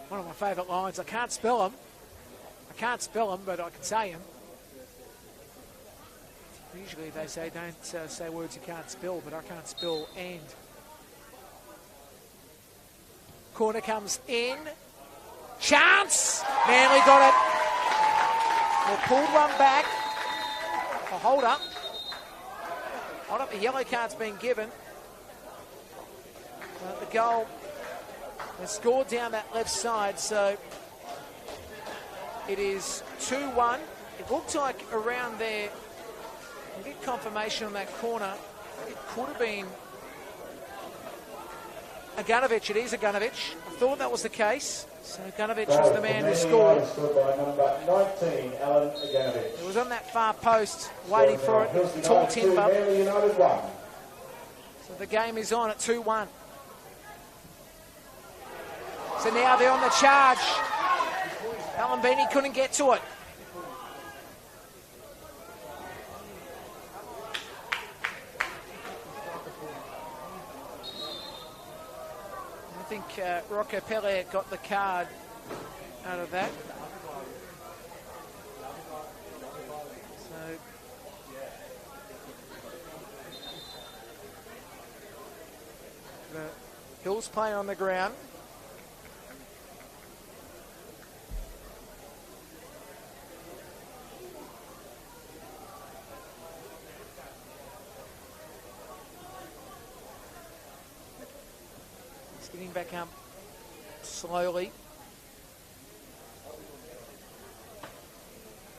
One of my favourite lines. I can't spell them. But I can say them. Usually they say don't say words you can't spell, but I can't spell and. Corner comes in. Chance! Manly got it. They pulled one back. A hold up. The yellow card's been given. The goal has scored down that left side, so it is 2-1. It looked like around there, we'll get confirmation on that corner. It could have been Aganovich. It is Aganovich. I thought that was the case. So Aganovich was the man who scored. By number 19, Alan Aganovich. It was on that far post, waiting for it. Tall timber. So the game is on at 2-1. So now they're on the charge. Alan Beanie couldn't get to it. I think Rocco Pele got the card out of that. So the Hills playing on the ground. Getting back up slowly.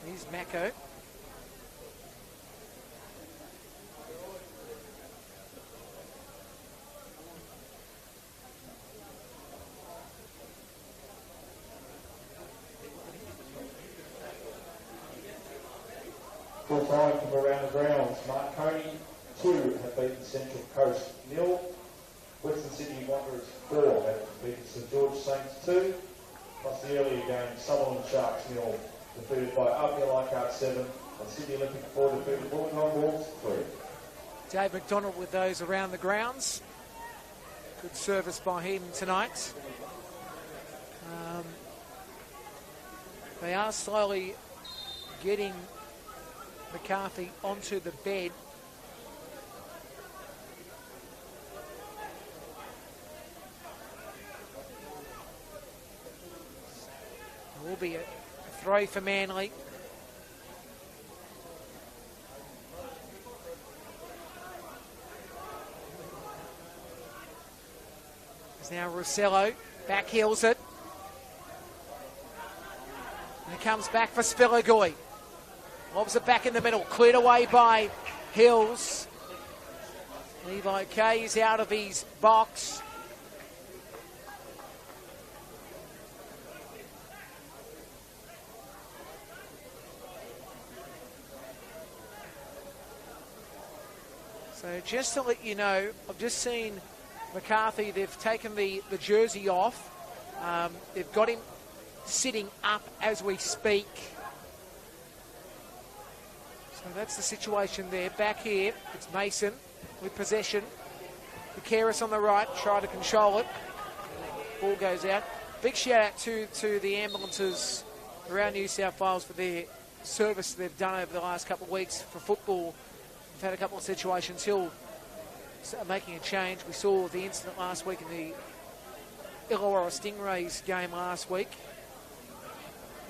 Here's Mako. Full time from around the grounds. Marconi 2 have beaten Central Coast 0. Western Sydney Wanderers 4 have beaten St George Saints 2. Plus the earlier game, Sutherland Sharks 0, defeated by Uphill Leichhardt 7, and Sydney Olympic 4 defeated Wollongong Wolves 3. Dave McDonald with those around the grounds. Good service by him tonight. They are slowly getting McCarthy onto the bed. It will be a throw for Manly. There's now Rossello, back heels it. And it comes back for Spillagoy. Lobs it back in the middle, cleared away by Hills. Levi Kay is out of his box. So just to let you know, I've just seen McCarthy, they've taken the jersey off. They've got him sitting up as we speak. So that's the situation there. Back here, it's Mason with possession. Vaqueris on the right, try to control it. Ball goes out. Big shout out to the ambulances around New South Wales for their service they've done over the last couple of weeks for football. We've had a couple of situations. Hill making a change. We saw the incident last week in the Illawarra Stingrays game last week.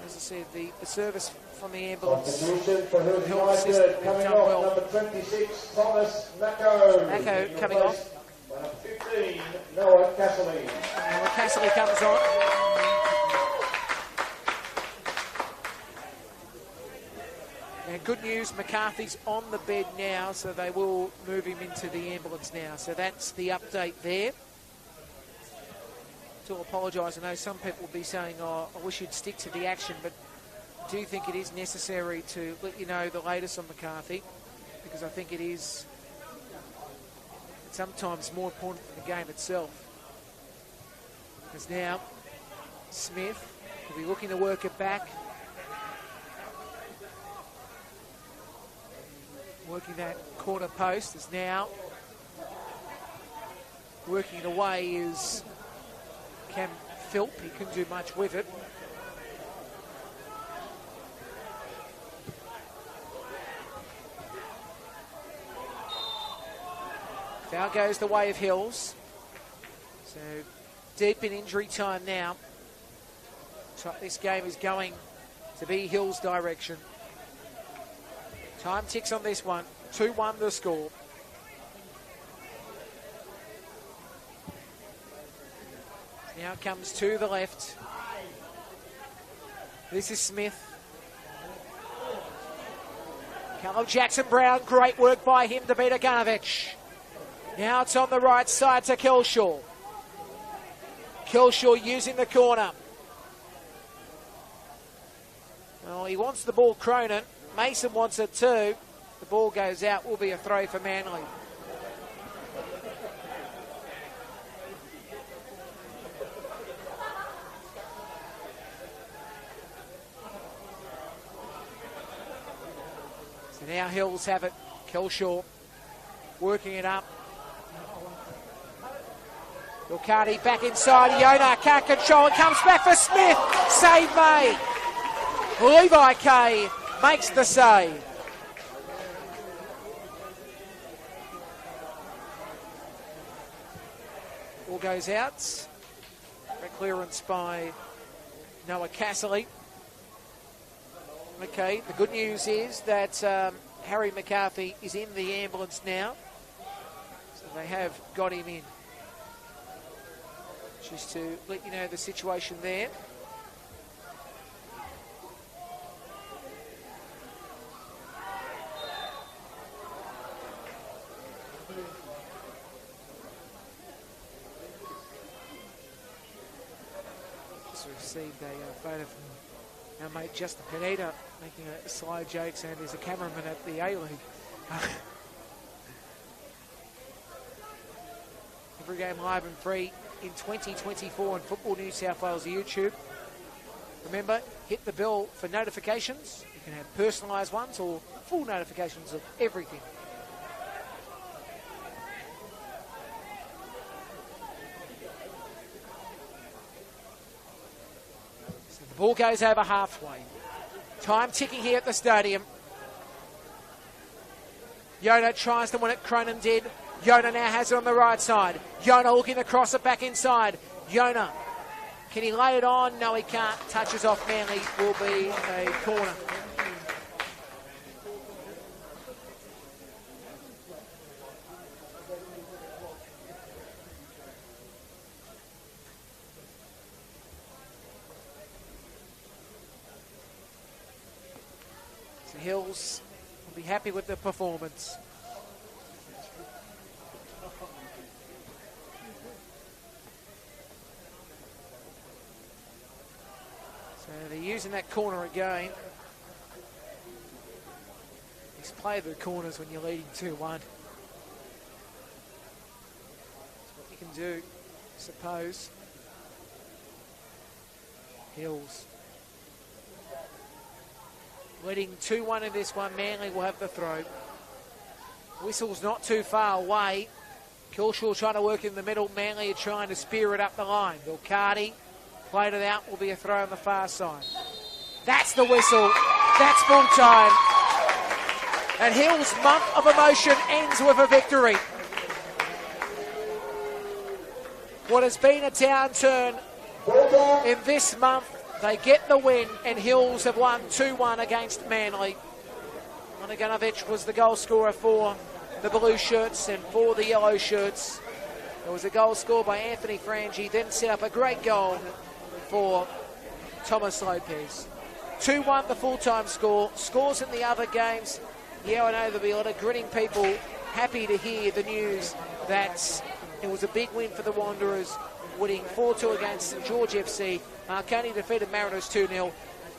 As I said, the service from the ambulance. Substitution for Hills United coming off, number 26, Thomas Mako. Mako coming off. Number 15, Noah Casserly. Noah Casserly comes on. And good news, McCarthy's on the bed now, so they will move him into the ambulance now. So that's the update there. To apologise, I know some people will be saying, oh, I wish you'd stick to the action, but I do think it is necessary to let you know the latest on McCarthy, because I think it is sometimes more important than the game itself. Because now Smith will be looking to work it back. Working that corner post is now working it away is Cam Philp. He couldn't do much with it. Foul goes the way of Hills. So deep in injury time now. So this game is going to be Hills' direction. Time ticks on this one. 2-1 the score. Now comes to the left. This is Smith. Callum Jackson-Brown, great work by him to beat Aganovich. Now it's on the right side to Killshaw. Killshaw using the corner. Well, he wants the ball, Cronin. Mason wants it too. The ball goes out, will be a throw for Manly. So now Hills have it. Killshaw working it up. Ilcardi back inside. Iona can't control it. Comes back for Smith. Save made. Levi Kay makes the save. Ball goes out. Great clearance by Noah Casserly. Okay, the good news is that Harry McCarthy is in the ambulance now. So they have got him in. Just to let you know the situation there. Just received a photo from our mate Justin Pineda making a sly joke saying there's a cameraman at the A-League. Every game live and free in 2024 on Football New South Wales YouTube. Remember, hit the bell for notifications. You can have personalised ones or full notifications of everything. So the ball goes over halfway. Time ticking here at the stadium. Yoda tries to win it. Cronin did. Yoda now has it on the right side. Yoda looking to cross it back inside. Yoda, can he lay it on? No, he can't. Touches off Manly. Will be a corner. So Hills will be happy with the performance. So they're using that corner again. He's played the corners when you're leading 2-1. That's what you can do, I suppose. Hills. Leading 2-1 in this one. Manly will have the throw. Whistle's not too far away. Kilshaw trying to work in the middle. Manly are trying to spear it up the line. Bilcardi played it out. Will be a throw on the far side. That's the whistle. That's full time. And Hill's month of emotion ends with a victory. What has been a downturn in this month, they get the win, and Hills have won 2-1 against Manly. Monaganovich was the goal scorer for the blue shirts, and for the yellow shirts, there was a goal scored by Anthony Frangi, then set up a great goal for Thomas Lopez. 2-1 the full-time score. Scores in the other games. Yeah, I know there'll be a lot of grinning people happy to hear the news that it was a big win for the Wanderers, winning 4-2 against St George FC. Marconi defeated Mariners 2-0.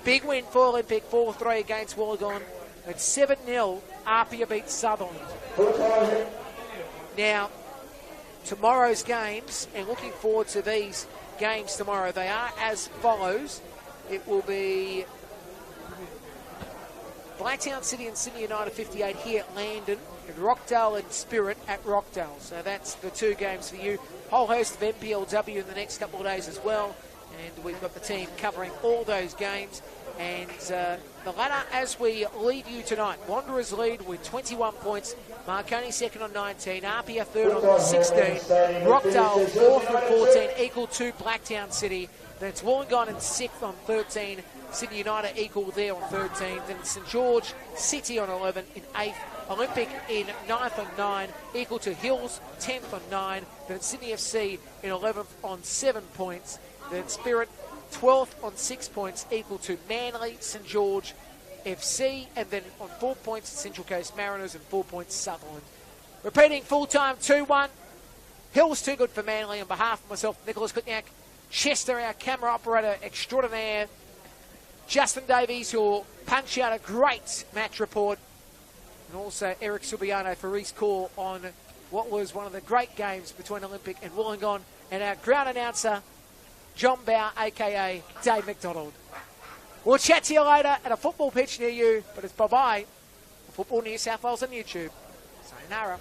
Big win for Olympic, 4-3 against Wollongong. And 7-0, Apia beat Sutherland. Now, tomorrow's games, and looking forward to these games tomorrow, they are as follows. It will be Blacktown City and Sydney United 58 here at Landon, and Rockdale and Spirit at Rockdale. So that's the two games for you. Whole host of NPLW in the next couple of days as well. And we've got the team covering all those games. And the ladder as we lead you tonight. Wanderers lead with 21 points. Marconi second on 19. Apia third on 16. Rockdale fourth on 14, equal to Blacktown City. Then it's Wollongong in sixth on 13. Sydney United equal there on 13. Then St George City on 11 in 8th. Olympic in 9th on 9, equal to Hills 10th on 9. Then Sydney FC in 11th on 7 points. Then Spirit 12th on 6 points, equal to Manly, St George FC, and then on 4 points Central Coast Mariners and 4 points Sutherland. Repeating full-time 2-1. Hills too good for Manly. On behalf of myself, Nicholas Kutniak, Chester, our camera operator extraordinaire, Justin Davies, who'll punch out a great match report, and also Eric Subiano for his call on what was one of the great games between Olympic and Wollongong, and our ground announcer, John Bower, a.k.a. Dave McDonald. We'll chat to you later at a football pitch near you, but it's bye-bye. Football New South Wales on YouTube. Sayonara.